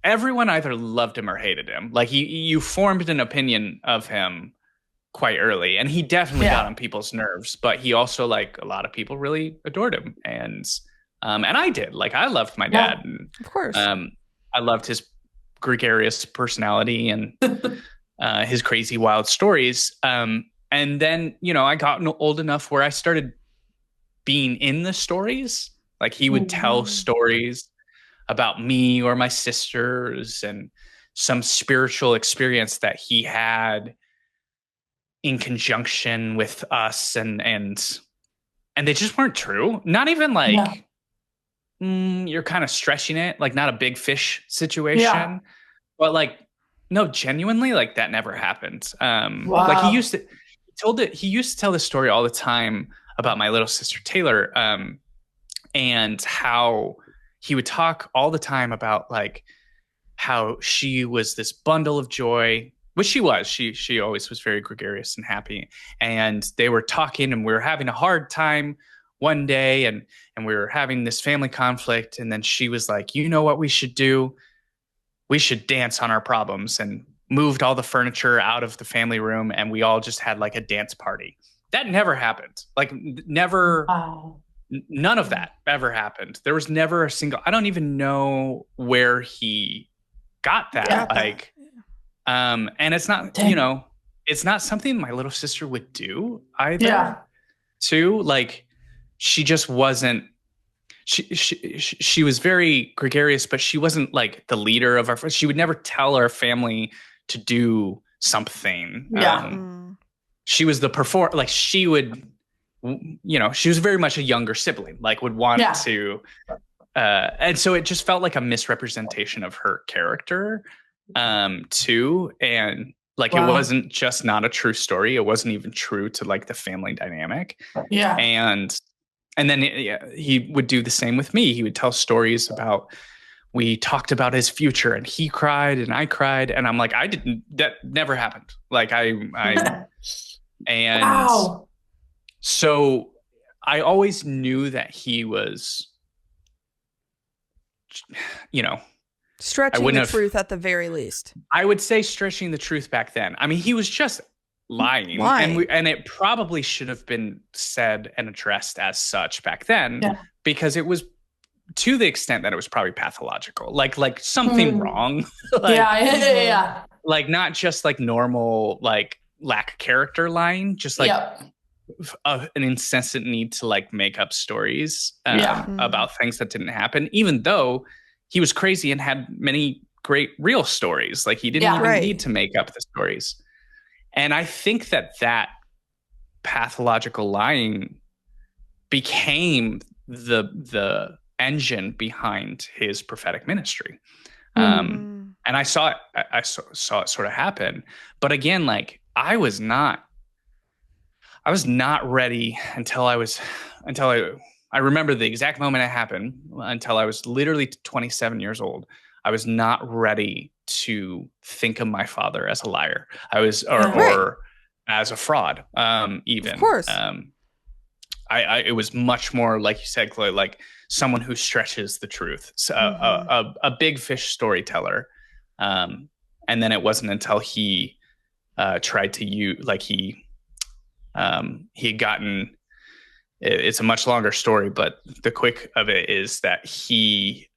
C: everyone either loved him or hated him. Like you formed an opinion of him quite early, and he definitely got on people's nerves, but he also, like a lot of people, really adored him. And I did. Like, I loved my dad. And,
B: of course.
C: I loved his gregarious personality and his crazy, wild stories. And then, you know, I got old enough where I started being in the stories. Like, he would tell stories about me or my sisters and some spiritual experience that he had in conjunction with us. And they just weren't true. Not even like, you're kind of stretching it, like not a big fish situation, but like, no, genuinely, like that never happened. Like he used to tell this story all the time about my little sister Taylor, and how he would talk all the time about like how she was this bundle of joy, which she was. She always was very gregarious and happy. And they were talking, and we were having a hard time one day, and we were having this family conflict. And then she was like, "You know what we should do? We should dance on our problems," and moved all the furniture out of the family room, and we all just had like a dance party. That never happened. Like, never.
D: Wow.
C: None of that ever happened. There was never a single. I don't even know where he got that. And it's not, you know, it's not something my little sister would do either. Yeah. Too. Like, she just wasn't. She was very gregarious, but she wasn't like the leader of our. She would never tell our family to do something. She was the performer. Like, she would, you know, she was very much a younger sibling. Like, would want to, and so it just felt like a misrepresentation of her character, too. And like, it wasn't just not a true story. It wasn't even true to like the family dynamic. Yeah. And then he would do the same with me. He would tell stories about, we talked about his future, and he cried and I cried. And I'm like, that never happened. Like and so I always knew that he was, you know,
B: stretching the truth at the very least.
C: I would say stretching the truth back then. I mean, he was just lying. And it probably should have been said and addressed as such back then, because it was, to the extent that it was probably pathological, like something wrong. Like, not just like normal, like lack of character lying, just like an incessant need to like make up stories about things that didn't happen, even though he was crazy and had many great real stories. Like he didn't even need to make up the stories. And I think that pathological lying became the engine behind his prophetic ministry. And I saw it sort of happen. But again, like I was not ready until I remember the exact moment it happened, until I was literally 27 years old. I was not ready to think of my father as a liar. I was, or as a fraud, even. Of course. It was much more, like you said, Chloe, like someone who stretches the truth. So, a big fish storyteller. And then it wasn't until he tried to use, like he had gotten, it's a much longer story, but the quick of it is that he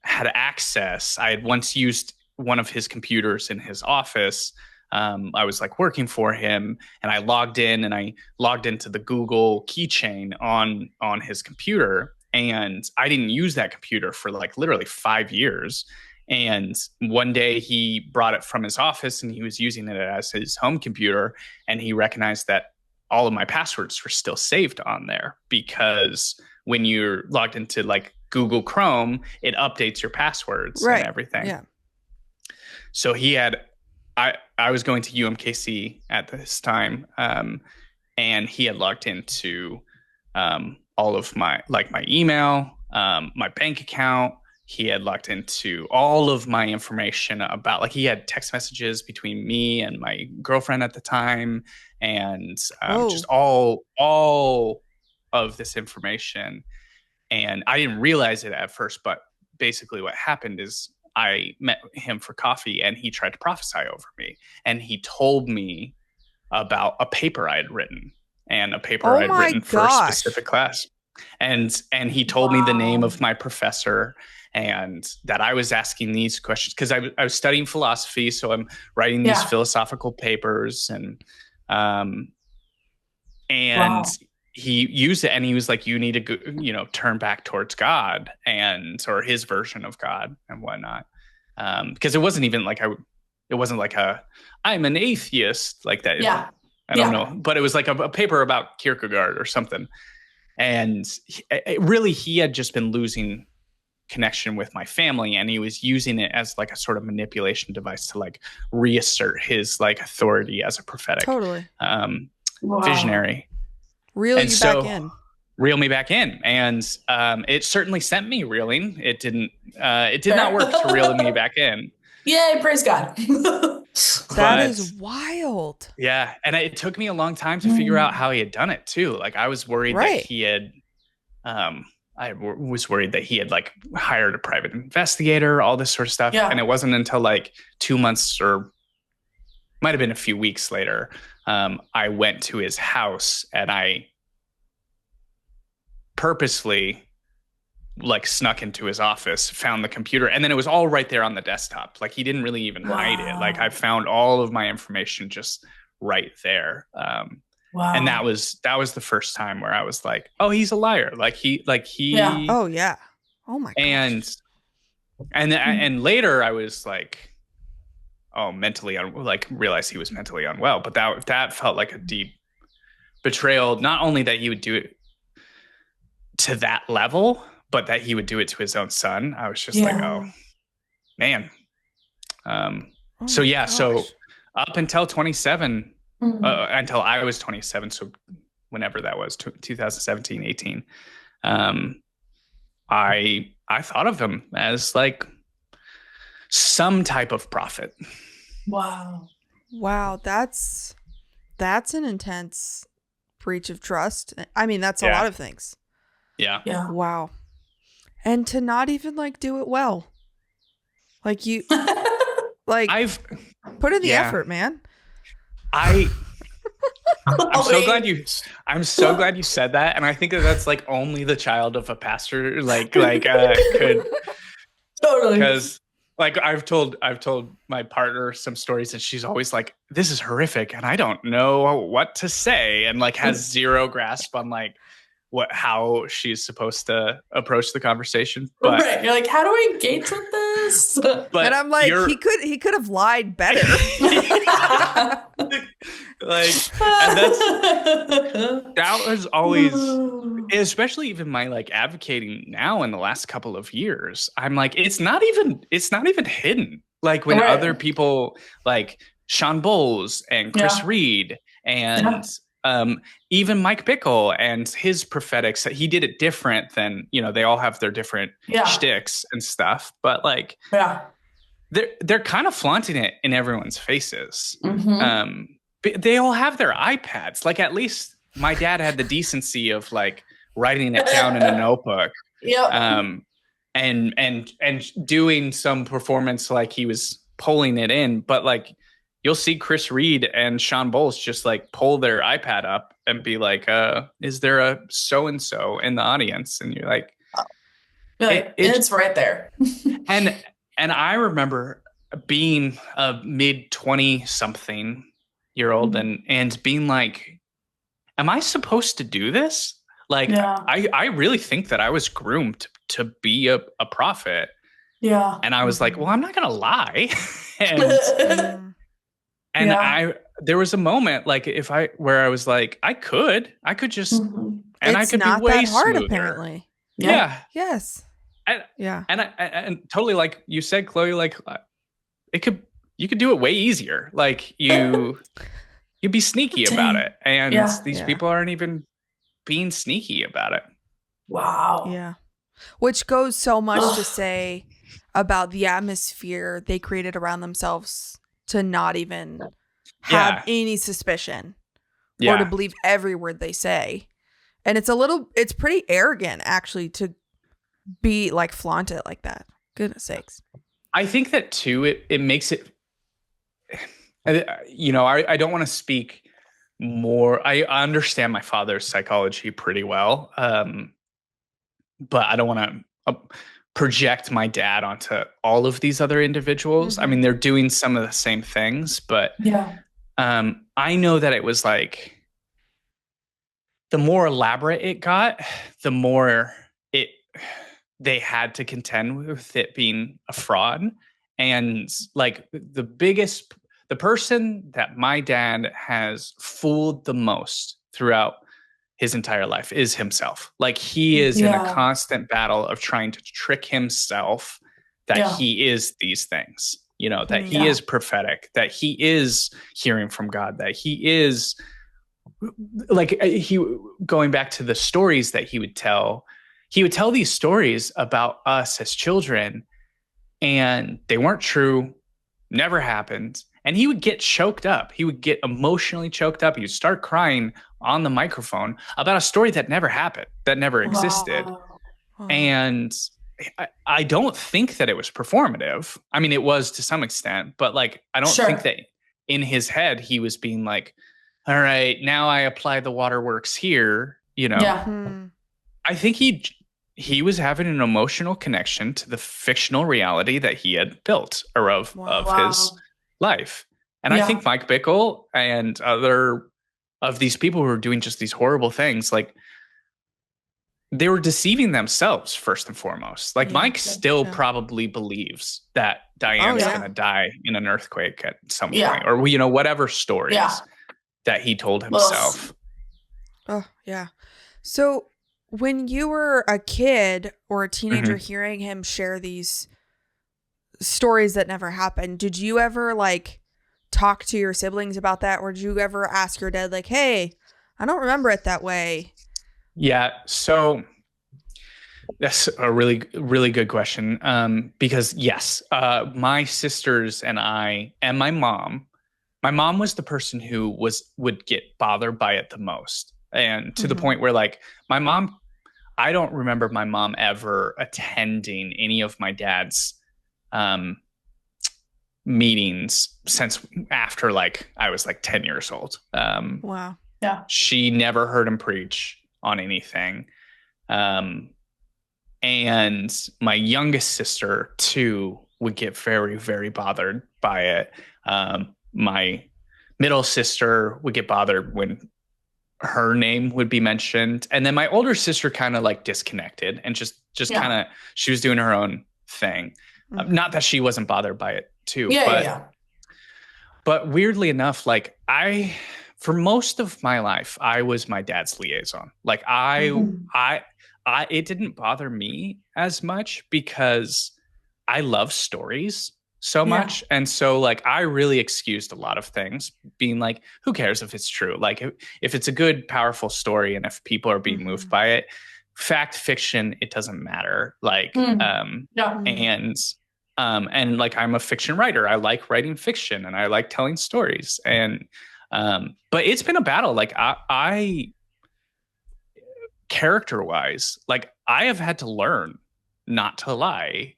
C: had access. I had once used one of his computers in his office. I was like working for him, and I logged into the Google keychain on his computer, and I didn't use that computer for like literally 5 years. And one day he brought it from his office and he was using it as his home computer, and he recognized that all of my passwords were still saved on there, because when you're logged into like Google Chrome, it updates your passwords and everything. Yeah. So he had, I was going to UMKC at this time, and he had logged into all of my email, my bank account. He had logged into all of my information about, like, he had text messages between me and my girlfriend at the time, and just all of this information. And I didn't realize it at first, but basically what happened is I met him for coffee, and he tried to prophesy over me. And he told me about a paper I had written, and a paper I'd written for a specific class. And he told me the name of my professor, and that I was asking these questions because I was studying philosophy. So I'm writing these philosophical papers, and he used it, and he was like, you need to go, turn back towards God or his version of God and whatnot. Because it wasn't even like I'm an atheist like that.
D: Yeah.
C: I don't know, but it was like a paper about Kierkegaard or something. And he had just been losing connection with my family, and he was using it as like a sort of manipulation device to like reassert his like authority as a prophetic visionary. Reel me back in. And it certainly sent me reeling. It did not work to reel me back in.
D: Yay, praise God.
B: That is wild.
C: Yeah. And it took me a long time to figure out how he had done it too. Like I was worried that he had, I was worried that he had like hired a private investigator, all this sort of stuff. Yeah. And it wasn't until like 2 months or might've been a few weeks later, I went to his house, and I purposely like snuck into his office, found the computer, and then it was all right there on the desktop. Like he didn't really even hide it. Like I found all of my information just right there. And that was the first time where I was like, oh, he's a liar.
B: Oh yeah. Oh my gosh.
C: And later I was like, realized he was mentally unwell. But that felt like a deep betrayal. Not only that he would do it to that level, but that he would do it to his own son. I was just like, oh man. So up until 27, until I was 27. So whenever that was, 2017, 18, I thought of him as like some type of prophet.
B: Wow. That's an intense breach of trust. I mean, that's a lot of things.
C: Yeah.
B: Wow. And to not even like do it well. Like you like I've put in the effort, man.
C: I'm so glad you said that. And I think that's like only the child of a pastor could
D: totally,
C: because Like I've told my partner some stories and she's always like, this is horrific and I don't know what to say, and like has zero grasp on like how she's supposed to approach the conversation. But
D: right. You're like, how do I engage with this?
C: but
B: and I'm like, he could have lied better.
C: Like, and that was always, especially even my like advocating now in the last couple of years, I'm like, it's not even hidden. Like when other people like Sean Bowles and Chris Reed and even Mike Bickle and his prophetics, he did it different than, they all have their different shticks and stuff, but like, they're kind of flaunting it in everyone's faces. Mm-hmm. They all have their iPads. Like at least my dad had the decency of like writing it down in a notebook. And doing some performance like he was pulling it in. But like you'll see Chris Reed and Sean Bowles just like pull their iPad up and be like, is there a so-and-so in the audience? And you're like,
D: it's right there.
C: and I remember being a mid 20 something year old and being like, am I supposed to do this? Like, I really think that I was groomed to be a prophet. Yeah. And I was like, well, I'm not going to lie. and there was a moment like where I was like, I could just, and
B: it's
C: I could
B: not
C: be way
B: that hard
C: smoother.
B: Apparently.
C: Yeah.
B: Yes.
C: And totally like you said, Chloe, like you could do it way easier. Like you'd be sneaky about it. And these people aren't even being sneaky about it.
D: Wow.
B: Yeah. Which goes so much to say about the atmosphere they created around themselves to not even have any suspicion or to believe every word they say. And it's pretty arrogant actually to be like flaunt it like that. Goodness sakes.
C: I think that too, it makes it, I don't want to speak more. I understand my father's psychology pretty well. But I don't want to project my dad onto all of these other individuals. I mean, they're doing some of the same things, but I know that it was like, the more elaborate it got, the more they had to contend with it being a fraud. And like the person that my dad has fooled the most throughout his entire life is himself. Like he is in a constant battle of trying to trick himself that he is these things, that he is prophetic, that he is hearing from God, that he is like, going back to the stories that he would tell these stories about us as children and they weren't true, never happened. And he would get choked up. He would get emotionally choked up. He would start crying on the microphone about a story that never happened, that never existed. Wow. And I don't think that it was performative. I mean, it was to some extent, but like, I don't think that in his head, he was being like, all right, now I apply the waterworks here, I think he was having an emotional connection to the fictional reality that he had built of his life. And I think Mike Bickle and other of these people who are doing just these horrible things, like they were deceiving themselves first and foremost. Like Mike still probably believes that Diane's going to die in an earthquake at some point, or whatever stories that he told himself.
B: Oh yeah. So when you were a kid or a teenager hearing him share these stories that never happened, did you ever like talk to your siblings about that? Or did you ever ask your dad like, hey, I don't remember it that way?
C: Yeah. So that's a really, really good question. Because yes, my sisters and I and my mom was the person who would get bothered by it the most. And to the point where like I don't remember my mom ever attending any of my dad's meetings since after like I was like 10 years old.
B: Wow. Yeah.
C: She never heard him preach on anything. And my youngest sister too would get very, very bothered by it. My middle sister would get bothered when her name would be mentioned. And then my older sister kind of like disconnected and just kind of, she was doing her own thing. Not that she wasn't bothered by it too, but weirdly enough, like for most of my life, I was my dad's liaison. Like it didn't bother me as much because I love stories so much. And so like, I really excused a lot of things being like, who cares if it's true? Like if it's a good, powerful story and if people are being moved by it, fact, fiction, it doesn't matter. Like, and like, I'm a fiction writer. I like writing fiction and I like telling stories. And, but it's been a battle. Like I character wise, like I have had to learn not to lie,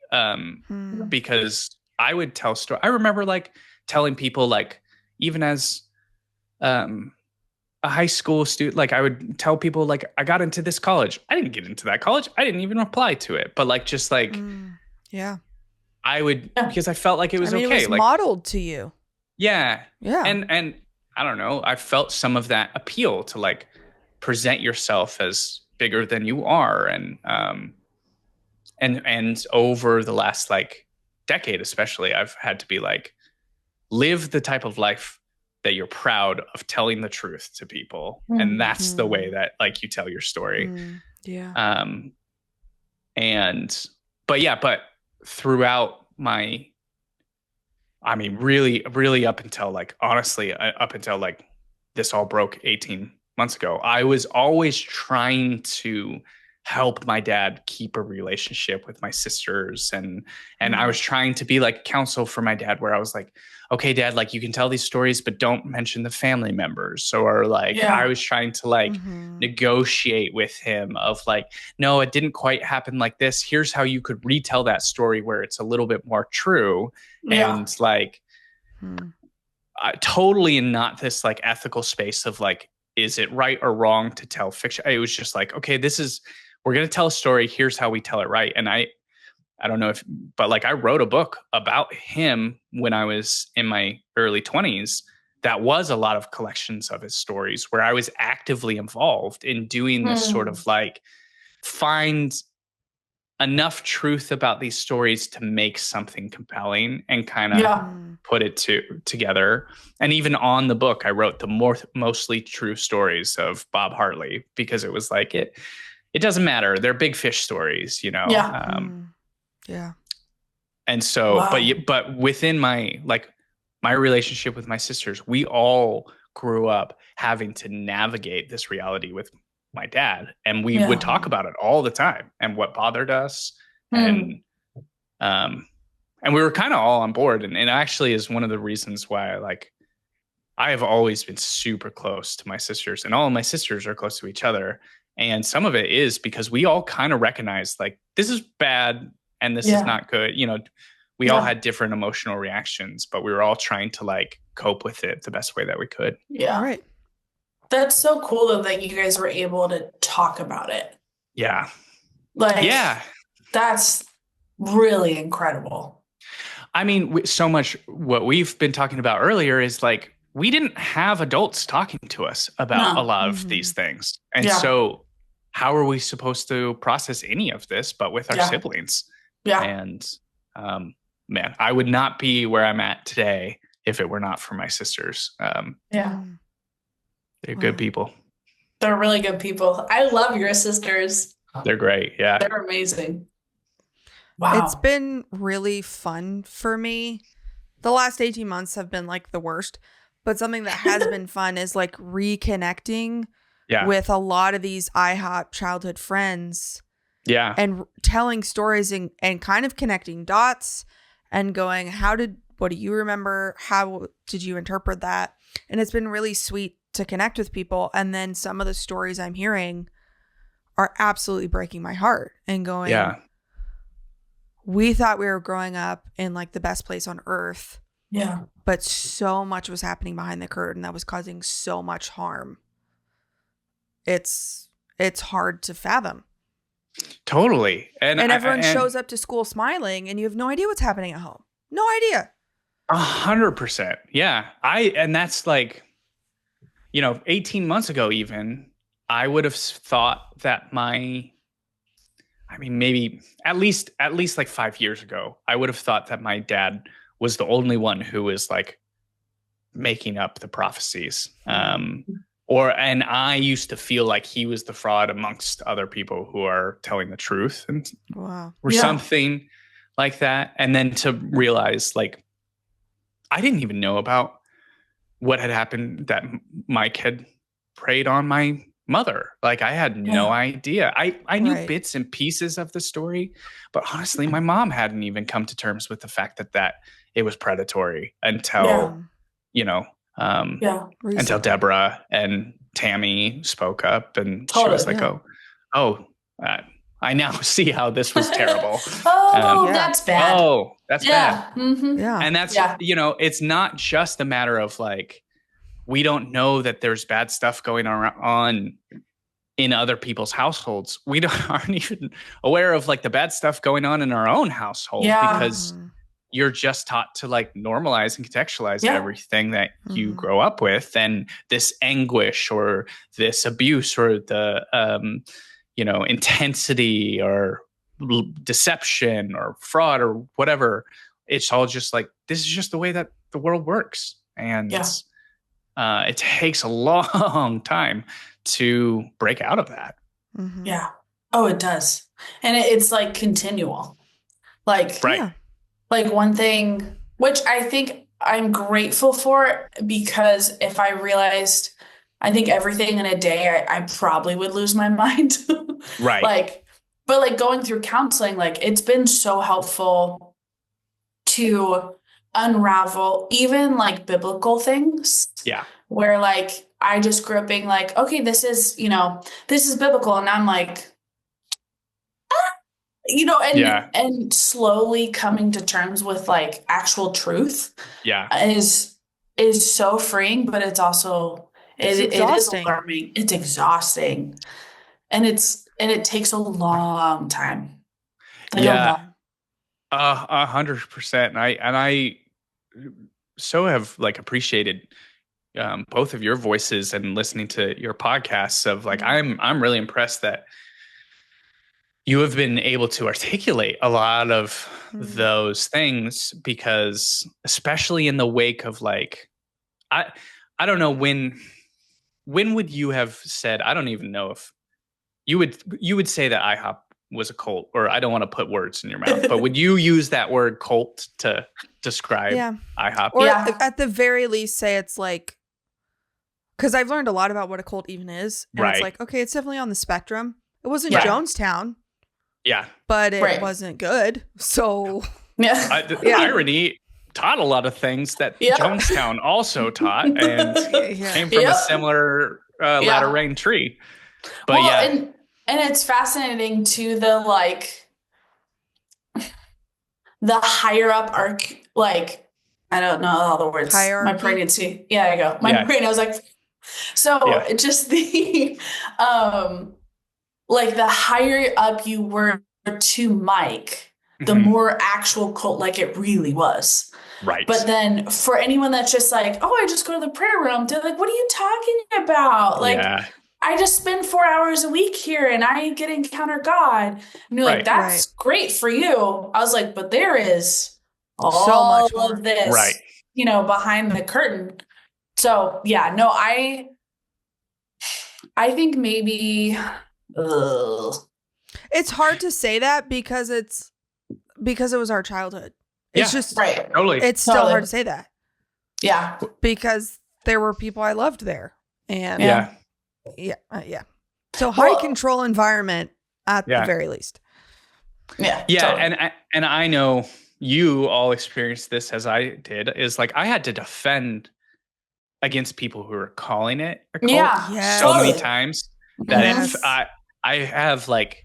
C: because I would tell stories. I remember like telling people, like, even as a high school student, like I would tell people like, I got into this college. I didn't get into that college. I didn't even apply to it. But like, just like, I would, because I felt like it was okay.
B: It was
C: like
B: modeled to you.
C: Yeah. And I don't know, I felt some of that appeal to like present yourself as bigger than you are. And over the last like decade, especially, I've had to be like, live the type of life that you're proud of telling the truth to people. And that's the way that like you tell your story. But throughout my, I mean, really up until like, honestly, up until like this all broke 18 months ago, I was always trying to help my dad keep a relationship with my sisters. And I was trying to be like counsel for my dad, where I was like, okay, Dad, like you can tell these stories, but don't mention the family members. So, or like, I was trying to like negotiate with him of like, no, it didn't quite happen like this. Here's how you could retell that story where it's a little bit more true. And like, totally not this like ethical space of like, is it right or wrong to tell fiction? It was just like, okay, we're going to tell a story. Here's how we tell it right. And I don't know but like I wrote a book about him when I was in my early 20s. That was a lot of collections of his stories where I was actively involved in doing this sort of like find enough truth about these stories to make something compelling and kind of put it together. And even on the book, I wrote the mostly true stories of Bob Hartley, because it was like, it doesn't matter. They're big fish stories, you know? And so, but within my relationship with my sisters, we all grew up having to navigate this reality with my dad. And we would talk about it all the time and what bothered us. And we were kind of all on board. And it actually is one of the reasons why, like, I have always been super close to my sisters, and all of my sisters are close to each other. And some of it is because we all kind of recognize like, this is bad and this is not good. You know, we all had different emotional reactions, but we were all trying to like cope with it the best way that we could.
D: Yeah.
B: Right.
D: That's so cool though, that you guys were able to talk about it.
C: Yeah.
D: Like, that's really incredible.
C: I mean, so much what we've been talking about earlier is like, we didn't have adults talking to us about a lot of these things. And so how are we supposed to process any of this but with our siblings? And man, I would not be where I'm at today if it were not for my sisters. They're good people.
D: They're really good people. I love your sisters.
C: They're great. Yeah.
D: They're amazing. Wow.
B: It's been really fun for me. The last 18 months have been like the worst, but something that has been fun is like reconnecting with a lot of these IHOP childhood friends. And telling stories and kind of connecting dots and going, what do you remember? How did you interpret that? And it's been really sweet to connect with people. And then some of the stories I'm hearing are absolutely breaking my heart and going, we thought we were growing up in like the best place on earth. But so much was happening behind the curtain that was causing so much harm. It's hard to fathom.
C: Totally.
B: And everyone shows up to school smiling, and you have no idea what's happening at home. No idea.
C: 100%. Yeah. And that's like, 18 months ago, even, I would have thought that maybe at least like 5 years ago, I would have thought that my dad was the only one who was like making up the prophecies. And I used to feel like he was the fraud amongst other people who are telling the truth and or something like that. And then to realize, like, I didn't even know about what had happened, that Mike had preyed on my mother. Like, I had no idea. I knew bits and pieces of the story, but honestly, my mom hadn't even come to terms with the fact that it was predatory until, until Deborah and Tammy spoke up, and she was like, I now see how this was terrible.
D: That's bad.
C: Oh, that's bad.
D: Mm-hmm.
B: Yeah.
C: And that's, it's not just a matter of like, we don't know that there's bad stuff going on in other people's households. We aren't even aware of like the bad stuff going on in our own household because you're just taught to like normalize and contextualize everything that you grow up with. And this anguish or this abuse or the, intensity or deception or fraud or whatever, it's all just like, this is just the way that the world works. And it takes a long time to break out of that.
B: Mm-hmm.
D: Yeah. Oh, it does. And it's like continual. Like, like one thing, which I think I'm grateful for, because if I realized, I think everything in a day, I probably would lose my mind.
C: Right.
D: But like going through counseling, like it's been so helpful to unravel even like biblical things.
C: Yeah.
D: Where like I just grew up being like, okay, this is biblical. And I'm like, and slowly coming to terms with like actual truth is so freeing, but it's also, it is alarming. It's exhausting. And it takes a long time.
C: Like 100%. And I so have like appreciated both of your voices and listening to your podcasts of like, I'm really impressed that you have been able to articulate a lot of those things, because especially in the wake of like, I don't know when would you have said, I don't even know if you would say that IHOP was a cult, or I don't want to put words in your mouth, but would you use that word cult to describe IHOP?
B: Or at the very least say it's like, because I've learned a lot about what a cult even is. And it's like, okay, it's definitely on the spectrum. It wasn't Jonestown. Yeah. But it wasn't good. So.
C: The irony, taught a lot of things that Jonestown also taught, and came from a similar latter rain tree. But
D: and it's fascinating to the like the higher up arc, like I don't know all the words. Hierarchy. My pregnancy. Yeah, I go. My brain. I was like, just the like the higher up you were to Mike, the more actual cult like it really was.
C: Right.
D: But then for anyone that's just like, oh, I just go to the prayer room, they're like, what are you talking about? Like, I just spend 4 hours a week here and I get to encounter God. And you're like, that's great for you. I was like, but there is all so much more of this, behind the curtain. So I think maybe
B: it's hard to say that because it was our childhood. It's just
C: totally.
B: It's still hard to say that.
D: Yeah.
B: Because there were people I loved there. And So high control environment at the very least.
C: Yeah. Totally. And I know you all experienced this as I did, is like I had to defend against people who were calling it a cult so many times that I have like,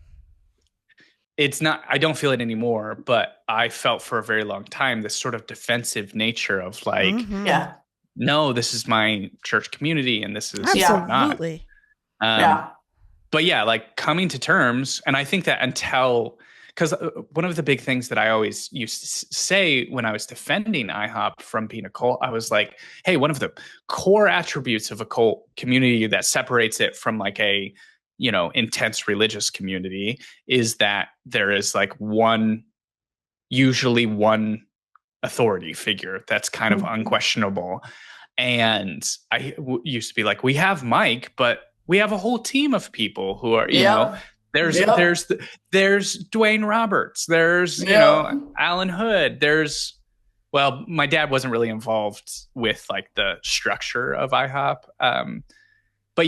C: it's not, I don't feel it anymore, but I felt for a very long time this sort of defensive nature of like, no, this is my church community and this is
B: absolutely
C: not. but yeah, like coming to terms. And I think that because one of the big things that I always used to say when I was defending IHOP from being a cult, I was like, hey, one of the core attributes of a cult community that separates it from like a, intense religious community is that there is like usually one authority figure that's kind of unquestionable. And I used to be like, we have Mike, but we have a whole team of people who are, there's Dwayne Roberts, there's, Alan Hood, my dad wasn't really involved with like the structure of IHOP. But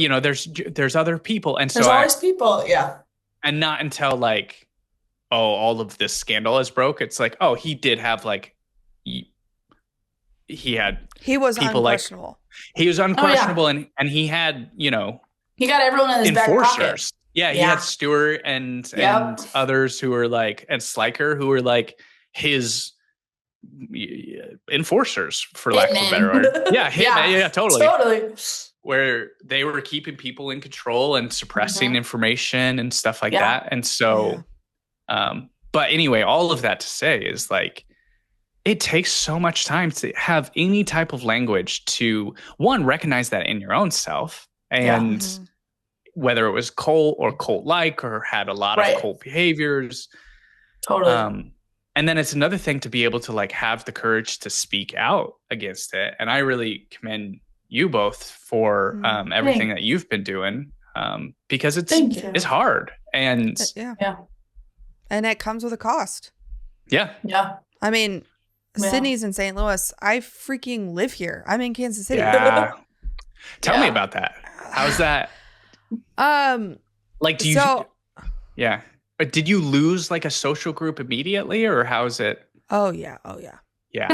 C: there's other people. And
D: there's always people. Yeah.
C: And not until like, all of this scandal is broke. It's like, he did have like, he
B: was
C: people
B: unquestionable.
C: Like, he was unquestionable. And he had,
D: he got everyone in his
C: enforcers.
D: Back pocket.
C: Yeah, he had Stewart and others who were like, and Sliker, who were like his enforcers, for lack of a better word. Yeah, yeah, totally. Where they were keeping people in control and suppressing information and stuff like that. And so, but anyway, all of that to say is like, it takes so much time to have any type of language to, one, recognize that in your own self, and whether it was cult or cult-like or had a lot of cult behaviors.
D: Totally.
C: And then it's another thing to be able to like have the courage to speak out against it. And I really commend you both for everything that you've been doing, because it's hard. And
B: and it comes with a cost.
C: Yeah.
B: I mean, Sydney's in St. Louis. I freaking live here. I'm in Kansas City.
C: Yeah. Tell me about that. How's that? Like, But did you lose like a social group immediately, or how's it?
B: Oh yeah.
C: Yeah.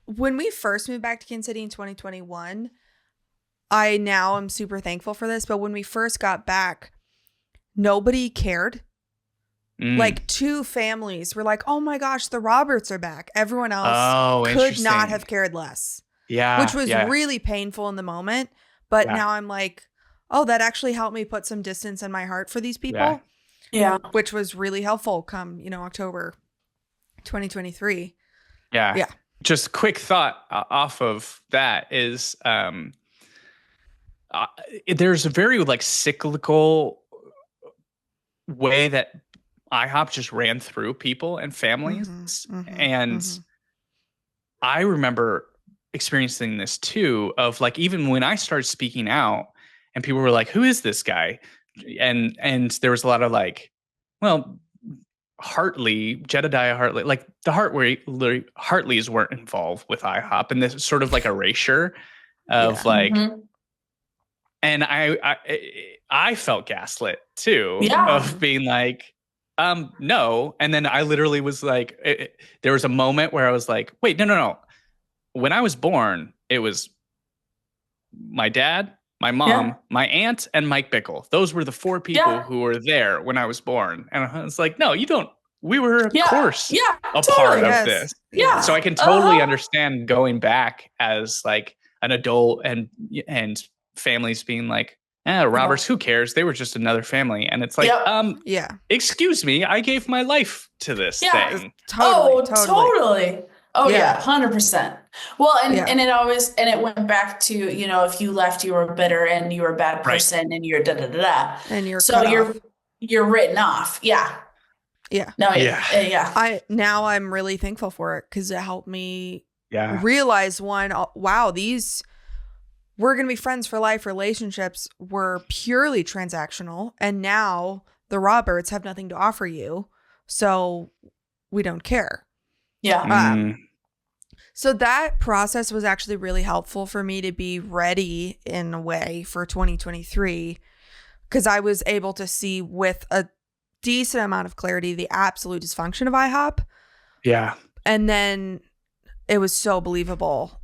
B: When we first moved back to Kansas City in 2021, I now am super thankful for this. But when we first got back, nobody cared. Like 2 families were like, oh my gosh, the Roberts are back. Everyone else could not have cared less.
C: Yeah.
B: Which was really painful in the moment. But now I'm like, oh, that actually helped me put some distance in my heart for these people.
D: Yeah.
B: Which was really helpful come, October 2023.
C: Yeah. Yeah. Just quick thought off of that is there's a very like cyclical way that IHOP just ran through people and families. I remember experiencing this too, of like, even when I started speaking out and people were like, who is this guy? And there was a lot of like, well, Jedidiah Hartley, like the Hartleys weren't involved with IHOP, and this sort of like erasure of like, and I felt gaslit too, of being like, no. And then I literally was like, there was a moment where I was like, wait, no. When I was born, it was my dad, my mom, my aunt, and Mike Bickle. Those were the 4 people who were there when I was born. And I was like, no, you don't. We were, of course, a part of this. Yeah. So I can totally understand going back as like an adult and families being like, Roberts, who cares? They were just another family. And it's like, excuse me, I gave my life to this thing.
B: Totally.
D: Oh yeah, 100%. Well, and it went back to, if you left, you were bitter and you were a bad person and you're
B: and
D: you're written off. Yeah.
B: Yeah.
D: No. Yeah.
B: I'm really thankful for it, because it helped me realize we're going to be friends for life. Relationships were purely transactional, and now the Roberts have nothing to offer you, so we don't care.
D: Yeah.
B: So that process was actually really helpful for me to be ready in a way for 2023, because I was able to see with a decent amount of clarity the absolute dysfunction of IHOP.
C: Yeah.
B: And then it was so believable.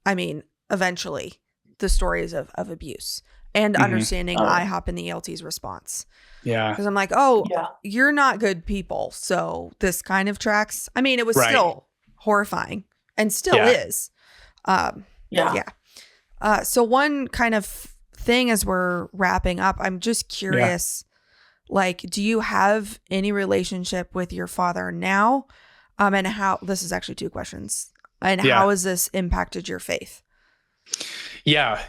B: I mean, eventually the stories of abuse and understanding IHOP and the ELT's response.
C: Yeah.
B: Because I'm like, you're not good people. So this kind of tracks. I mean, it was still horrifying and still is. So one kind of thing as we're wrapping up, I'm just curious, like, do you have any relationship with your father now? And how, this is actually 2 questions. And how has this impacted your faith?
C: Yeah.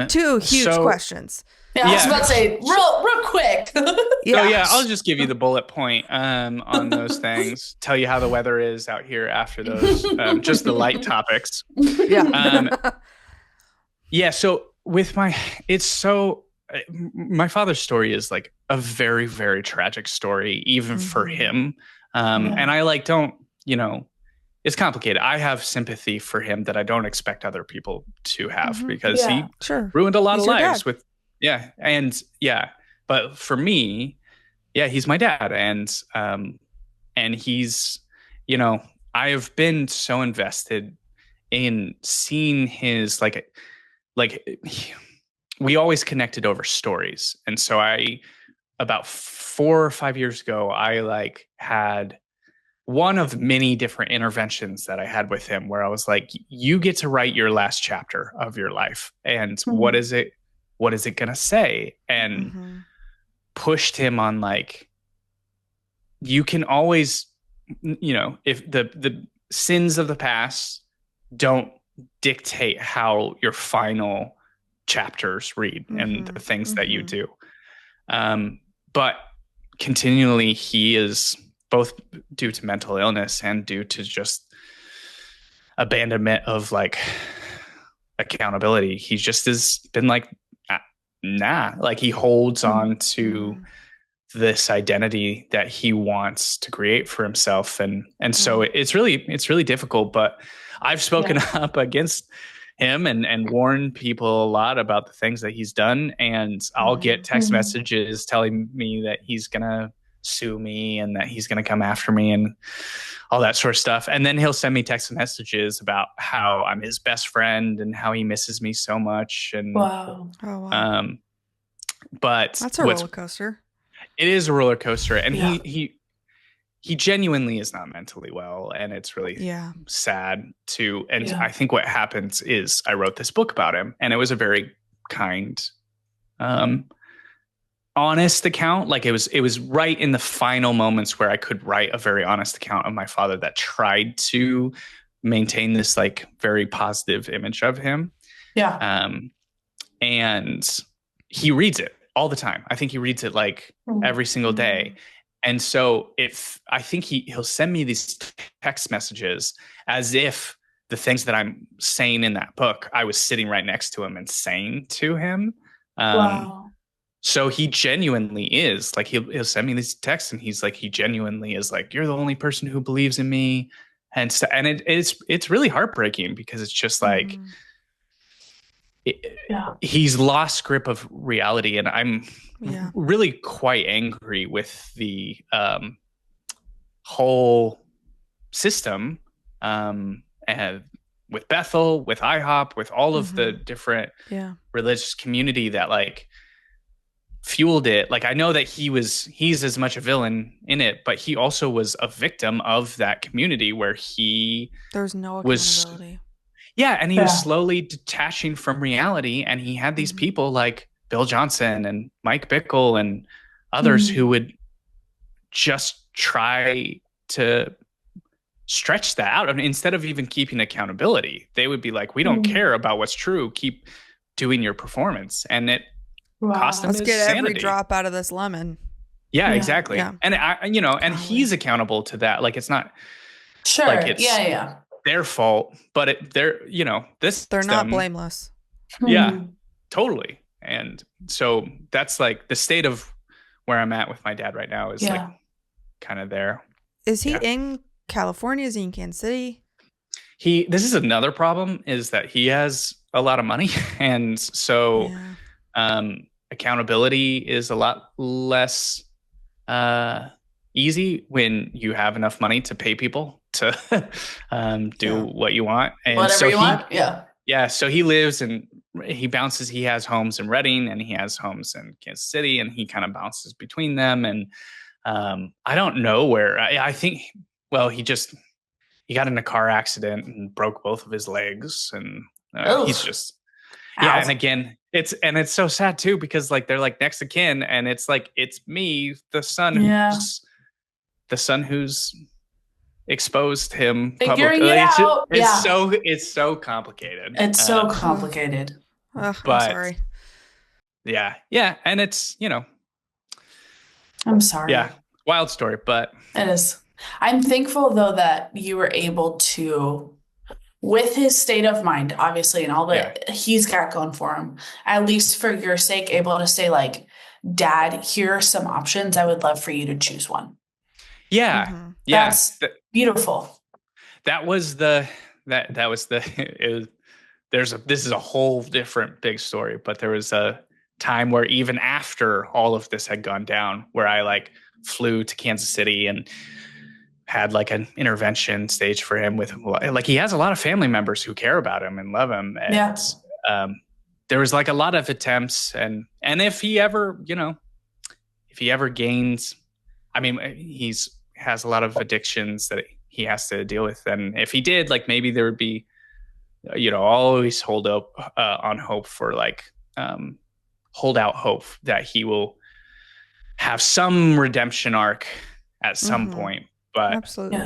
B: 2 huge questions.
D: Yeah, I was about to say real quick.
C: I'll just give you the bullet point on those things. Tell you how the weather is out here after those, just the light topics. So with my father's story is like a very, very tragic story, even for him. And I like, don't, it's complicated. I have sympathy for him that I don't expect other people to have because he ruined a lot of lives with, but for me, he's my dad. And he's, I have been so invested in seeing his, we always connected over stories. And so about 4 or 5 years ago, I had one of many different interventions that I had with him where I was like, you get to write your last chapter of your life. And what is it going to say? And pushed him on you can always, if the sins of the past don't dictate how your final chapters read and the things that you do. But continually he is, both due to mental illness and due to just abandonment of accountability. He just has been he holds on to this identity that he wants to create for himself. And so it's really difficult, but I've spoken up against him and warned people a lot about the things that he's done. And I'll get text messages telling me that he's going to sue me and that he's going to come after me and all that sort of stuff. And then he'll send me text messages about how I'm his best friend and how he misses me so much. And
B: wow.
C: But
B: that's a roller coaster.
C: It is a roller coaster. And he genuinely is not mentally well. And it's really sad too. And I think what happens is I wrote this book about him, and it was a very kind, honest account. It was right in the final moments where I could write a very honest account of my father that tried to maintain this very positive image of him. And he reads it all the time. I think he reads it every single day. And so I think he'll send me these text messages as if the things that I'm saying in that book, I was sitting right next to him and saying to him. So he genuinely is he'll send me these texts, and he genuinely is you're the only person who believes in me. And it's really heartbreaking because it's just he's lost grip of reality. And I'm really quite angry with the whole system, and with Bethel, with IHOP, with all of the different religious community that fueled it. I know that he's as much a villain in it, but he also was a victim of that community where
B: there's no accountability.
C: And he was slowly detaching from reality, and he had these people like Bill Johnson and Mike Bickle and others who would just try to stretch that out. I mean, instead of even keeping accountability, they would be like, we don't care about what's true. Keep doing your performance. And it cost him his sanity.
B: Let's get every drop out of this lemon.
C: Yeah, exactly. Yeah. And and he's accountable to that. It's not it's their fault, but they're
B: not blameless.
C: Yeah, totally. And so that's the state of where I'm at with my dad right now is kind of there.
B: Is he in California? Is he in Kansas City?
C: This is another problem, is that he has a lot of money. And so accountability is a lot less easy when you have enough money to pay people to do what you want. And
D: whatever you want.
C: Yeah. So he lives and he bounces. He has homes in Redding and he has homes in Kansas City, and he kind of bounces between them. And I don't know where. I think, he got in a car accident and broke both of his legs, and he's just, and again, it's so sad too, because like they're like next of kin, and it's like it's me, the son who's exposed him
D: figuring
C: publicly.
D: it out.
C: It's so complicated.
D: It's so complicated.
B: I'm
C: but
B: sorry.
C: Yeah, and it's
D: I'm sorry.
C: Yeah, wild story, but
D: it is. I'm thankful though that you were able to, with his state of mind, obviously, and all that he's got going for him, at least for your sake, able to say like, Dad, here are some options. I would love for you to choose one.
C: Yeah.
B: Mm-hmm.
C: Yeah.
D: That's beautiful.
C: This is a whole different big story, but there was a time where even after all of this had gone down, where I like flew to Kansas City and had like an intervention stage for him with like, he has a lot of family members who care about him and love him. And there was like a lot of attempts, and if he ever gains, I mean, has a lot of addictions that he has to deal with. And if he did, like, maybe there would be, always hold up on hope for like, hold out hope that he will have some redemption arc at some point. But
B: absolutely,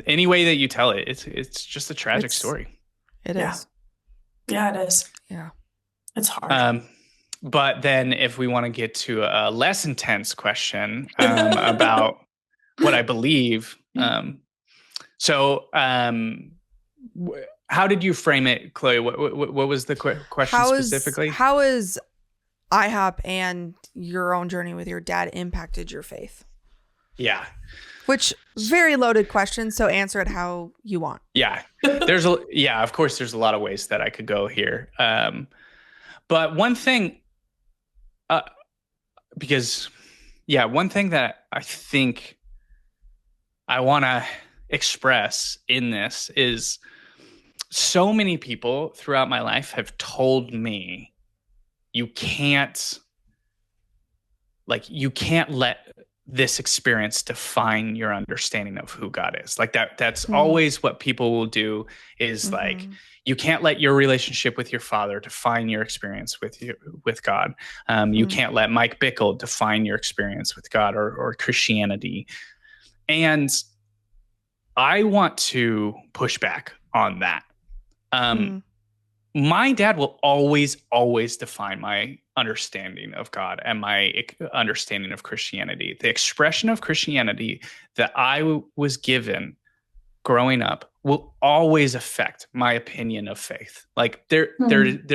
C: any way that you tell it, it's just a tragic story.
B: It is.
D: Yeah, it is.
B: Yeah, it's
D: hard.
C: But then if we want to get to a less intense question about what I believe, how did you frame it, Chloe? What was the question specifically?
B: How is IHOP and your own journey with your dad impacted your faith?
C: Yeah.
B: Which, very loaded question, so answer it how you want.
C: Yeah. Of course there's a lot of ways that I could go here. But one thing, one thing that I think I want to express in this is, so many people throughout my life have told me you can't let this experience define your understanding of who God is. Like that's always what people will do, is like, you can't let your relationship with your father define your experience with God. You can't let Mike Bickle define your experience with God or Christianity. And I want to push back on that. My dad will always define my understanding of God and my understanding of Christianity. The expression of Christianity that I was given growing up will always affect my opinion of faith. Like there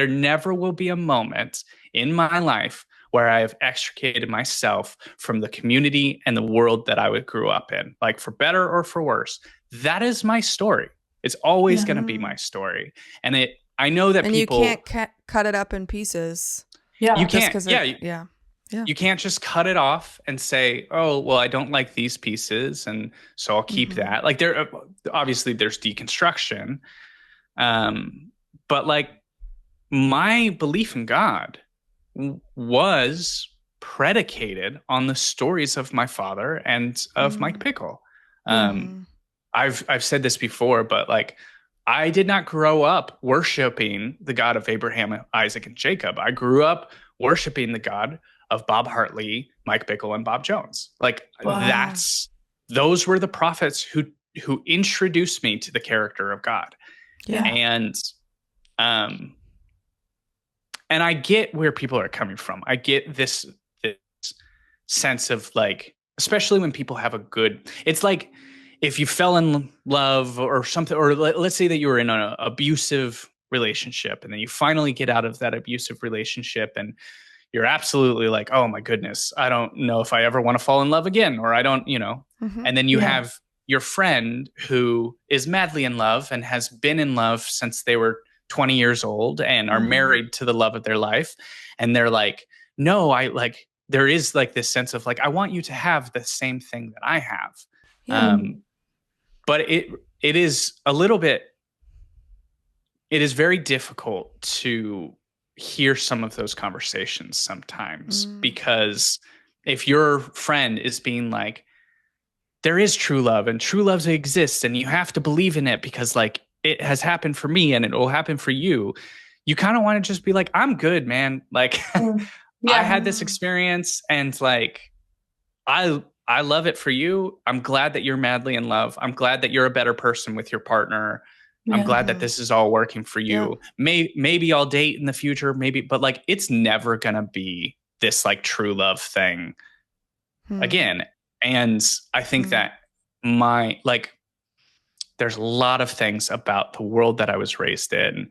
C: never will be a moment in my life where I have extricated myself from the community and the world that I grew up in, like for better or for worse. That is my story. It's always going to be my story. And I know that people...
B: And you can't cut it up in pieces.
C: Yeah. You can't. Yeah. You can't just cut it off and say, oh, well, I don't like these pieces, and so I'll keep that. Like obviously there's deconstruction. But like my belief in God was predicated on the stories of my father and of Mike Bickle. I've said this before, but like, I did not grow up worshiping the God of Abraham, Isaac, and Jacob. I grew up worshiping the God of Bob Hartley, Mike Bickle, and Bob Jones. Like those were the prophets who introduced me to the character of God. Yeah. And I get where people are coming from. I get this sense of like, especially when people have it's like, if you fell in love or something, or let's say that you were in an abusive relationship and then you finally get out of that abusive relationship and you're absolutely like, oh my goodness, I don't know if I ever want to fall in love again, or I don't, and then you have your friend who is madly in love and has been in love since they were 20 years old and are married to the love of their life. And they're like, no, there is like this sense of like, I want you to have the same thing that I have. Yeah. But it is very difficult to hear some of those conversations sometimes, because if your friend is being like, there is true love and true love exists and you have to believe in it because like it has happened for me and it will happen for you, you kind of want to just be like, I'm good, man. Like I had this experience and like, I love it for you. I'm glad that you're madly in love. I'm glad that you're a better person with your partner. I'm glad that this is all working for you. Maybe I'll date in the future, maybe, but like, it's never going to be this like true love thing again. And I think that there's a lot of things about the world that I was raised in,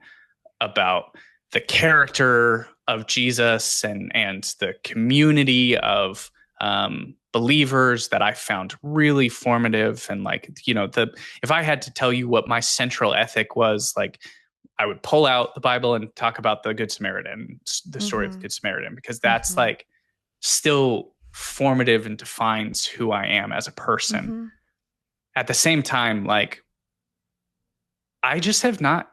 C: about the character of Jesus and the community of believers that I found really formative. And like, if I had to tell you what my central ethic was, like I would pull out the Bible and talk about the Good Samaritan, the story of the Good Samaritan, because that's like still formative and defines who I am as a person. At the same time, like I just have not,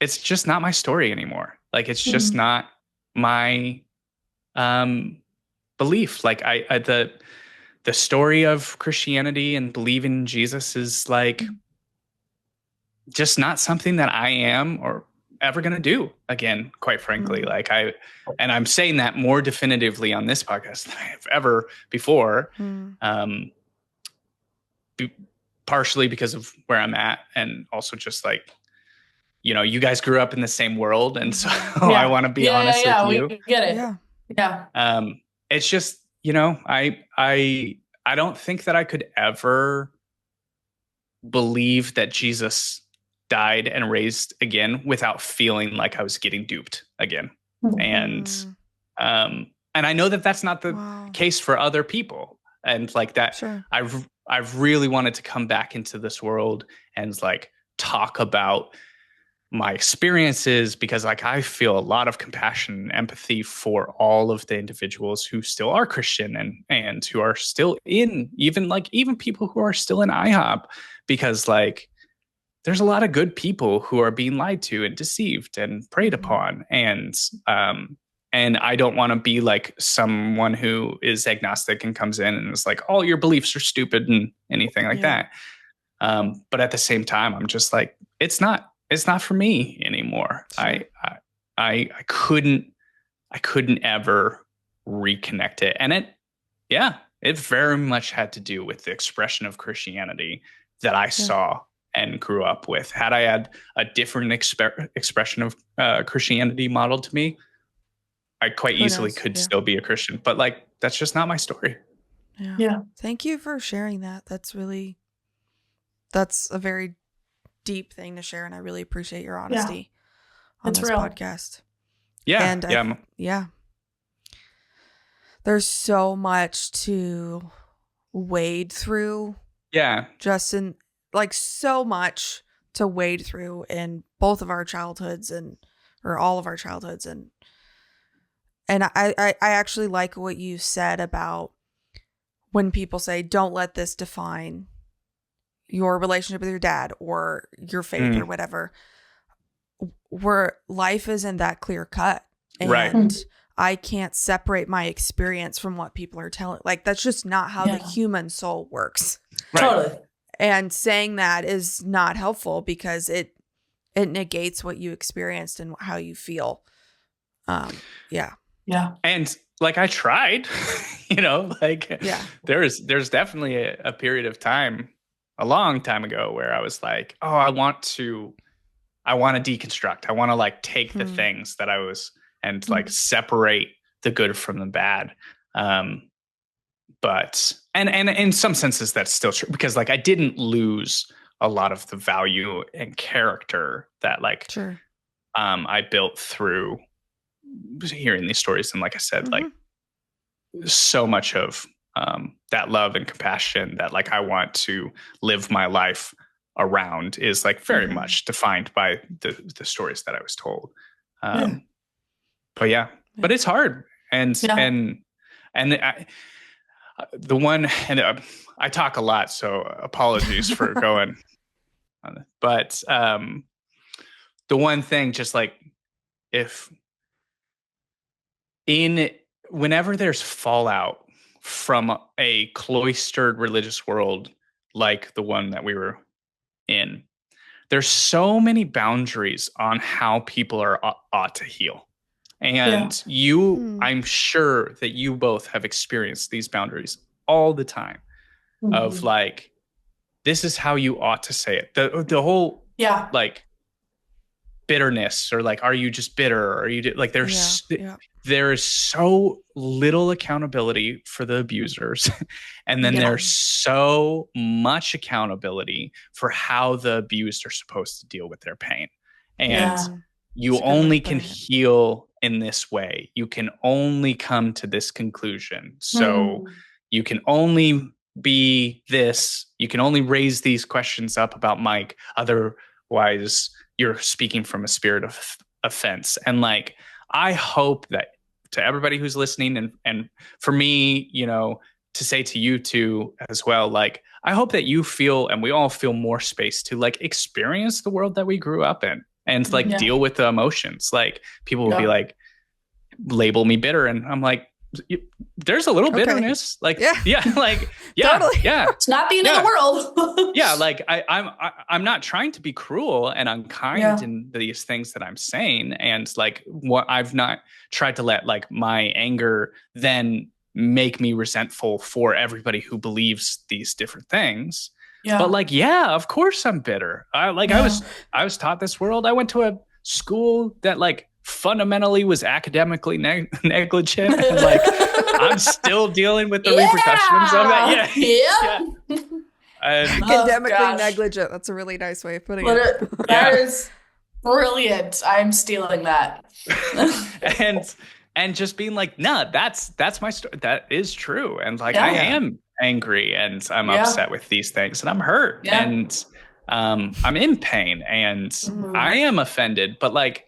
C: it's just not my story anymore. Like, it's just not my belief. Like the story of Christianity and believing in Jesus is like just not something that I am or ever going to do again, quite frankly. Like I'm saying that more definitively on this podcast than I have ever before. Partially because of where I'm at. And also just like, you guys grew up in the same world. And so I want to be honest with you.
D: We get it. Yeah.
C: It's just, I don't think that I could ever believe that Jesus died and raised again without feeling like I was getting duped again. And I know that that's not the case for other people. And like that, I've really wanted to come back into this world and like talk about my experiences, because like I feel a lot of compassion and empathy for all of the individuals who still are Christian and who are still in even people who are still in IHOP, because like there's a lot of good people who are being lied to and deceived and preyed upon. And I don't want to be like someone who is agnostic and comes in and is like, all your beliefs are stupid and anything like that. But at the same time, I'm just like, it's not for me anymore. I couldn't ever reconnect it. And it very much had to do with the expression of Christianity that I saw and grew up with. Had I had a different expression of Christianity modeled to me, I quite easily could still be a Christian, but like, that's just not my story.
B: Yeah. Thank you for sharing that. That's a very deep thing to share. And I really appreciate your honesty on this podcast.
C: Yeah.
B: And there's so much to wade through.
C: Yeah.
B: Justin, like so much to wade through in both of our childhoods or all of our childhoods. And I actually like what you said about when people say, don't let this define your relationship with your dad or your faith or whatever, where life isn't that clear cut. And I can't separate my experience from what people are telling. Like, that's just not how the human soul works.
D: Totally.
B: And saying that is not helpful because it negates what you experienced and how you feel.
D: Yeah.
C: And like, I tried, there's definitely a period of time, a long time ago, where I was like, oh, I want to deconstruct. I want to like take the things that I was and like separate the good from the bad. But in some senses that's still true, because like I didn't lose a lot of the value and character that like I built through hearing these stories. And like I said, like so much of that love and compassion that like I want to live my life around is like very much defined by the stories that I was told. But it's hard. I talk a lot, so apologies for going on it. But the one thing, just like whenever there's fallout from a cloistered religious world like the one that we were in, there's so many boundaries on how people are ought to heal. And I'm sure that you both have experienced these boundaries all the time of like, this is how you ought to say it. The whole like bitterness, or like, are you just bitter? Or are you like, there is so little accountability for the abusers. And then there's so much accountability for how the abused are supposed to deal with their pain. And you only can heal in this way. You can only come to this conclusion. So you can only be this. You can only raise these questions up about Mike. Otherwise, you're speaking from a spirit of offense. And like, I hope that to everybody who's listening, and for me, you know, to say to you too as well, like, I hope that you feel, and we all feel, more space to like experience the world that we grew up in and like deal with the emotions. Like, people will be like, label me bitter. And I'm like, there's a little bitterness. Like, totally.
D: It's not the end of the world.
C: Like I'm not trying to be cruel and unkind in these things that I'm saying. And like, what I've not tried to let like my anger then make me resentful for everybody who believes these different things. But like, of course I'm bitter. I was taught this world. I went to a school that like fundamentally was academically negligent, and like I'm still dealing with the repercussions of that.
B: Academically negligent. That's a really nice way of putting it.
D: That is brilliant. I'm stealing that.
C: and just being like, no, that's my story. That is true. And like, I am angry and I'm upset with these things, and I'm hurt and I'm in pain, and I am offended. But like,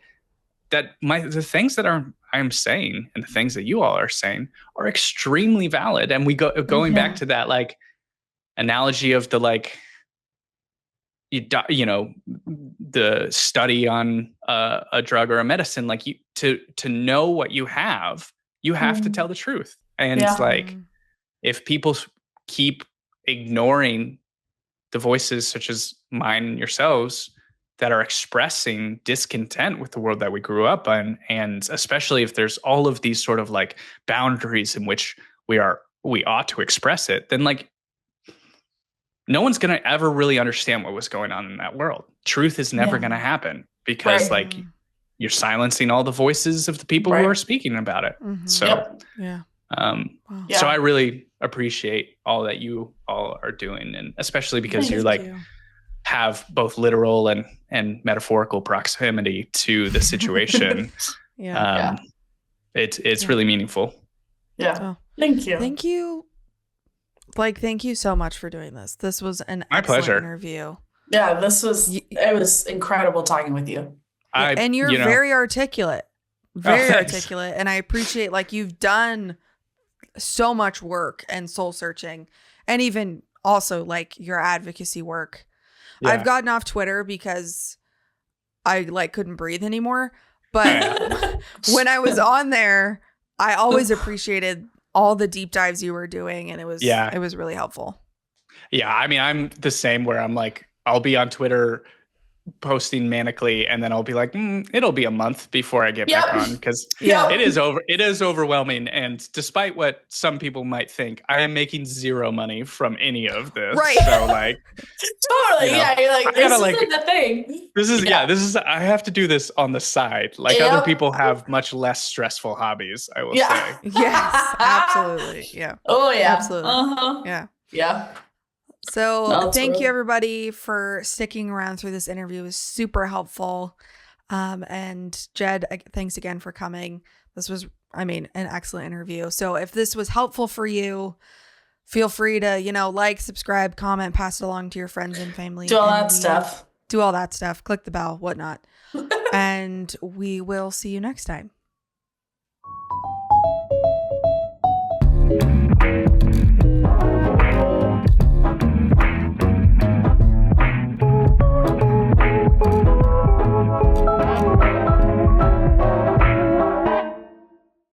C: the things that I'm saying and the things that you all are saying are extremely valid. And we going back to that like analogy of the like, you know, the study on a drug or a medicine, like to know what you have to tell the truth. And it's like, if people keep ignoring the voices such as mine and yourselves that are expressing discontent with the world that we grew up in, and especially if there's all of these sort of like boundaries in which we ought to express it, then like no one's going to ever really understand what was going on in that world. Truth is never going to happen, because like you're silencing all the voices of the people who are speaking about it. So, so I really appreciate all that you all are doing, and especially because have both literal and metaphorical proximity to the situation. It's really meaneful.
D: Thank you.
B: Thank you. Like, thank you so much for doing this. This was an
C: my
B: excellent
C: pleasure.
B: interview.
D: It was incredible talking with you.
B: And you're very articulate. Articulate. And I appreciate, like, you've done so much work and soul searching, and even also like your advocacy work. I've gotten off Twitter because I like couldn't breathe anymore. But when I was on there, I always appreciated all the deep dives you were doing, and it was really helpful.
C: Yeah, I mean, I'm the same, where I'm like, I'll be on Twitter posting manically, and then I'll be like, it'll be a month before I get back on, because it is overwhelming. And despite what some people might think, I am making zero money from any of this.
B: Right.
C: So like,
D: totally. You're like, this isn't the thing.
C: This is I have to do this on the side. Like, other people have much less stressful hobbies, I will say.
B: Yes, absolutely. Yeah.
D: Oh yeah.
B: Absolutely.
D: Yeah.
B: So thank you, everybody, for sticking around through this interview. It was super helpful. And Jed, thanks again for coming. This was, an excellent interview. So if this was helpful for you, feel free to, like, subscribe, comment, pass it along to your friends and family.
D: Do all that stuff.
B: Click the bell, whatnot. And we will see you next time.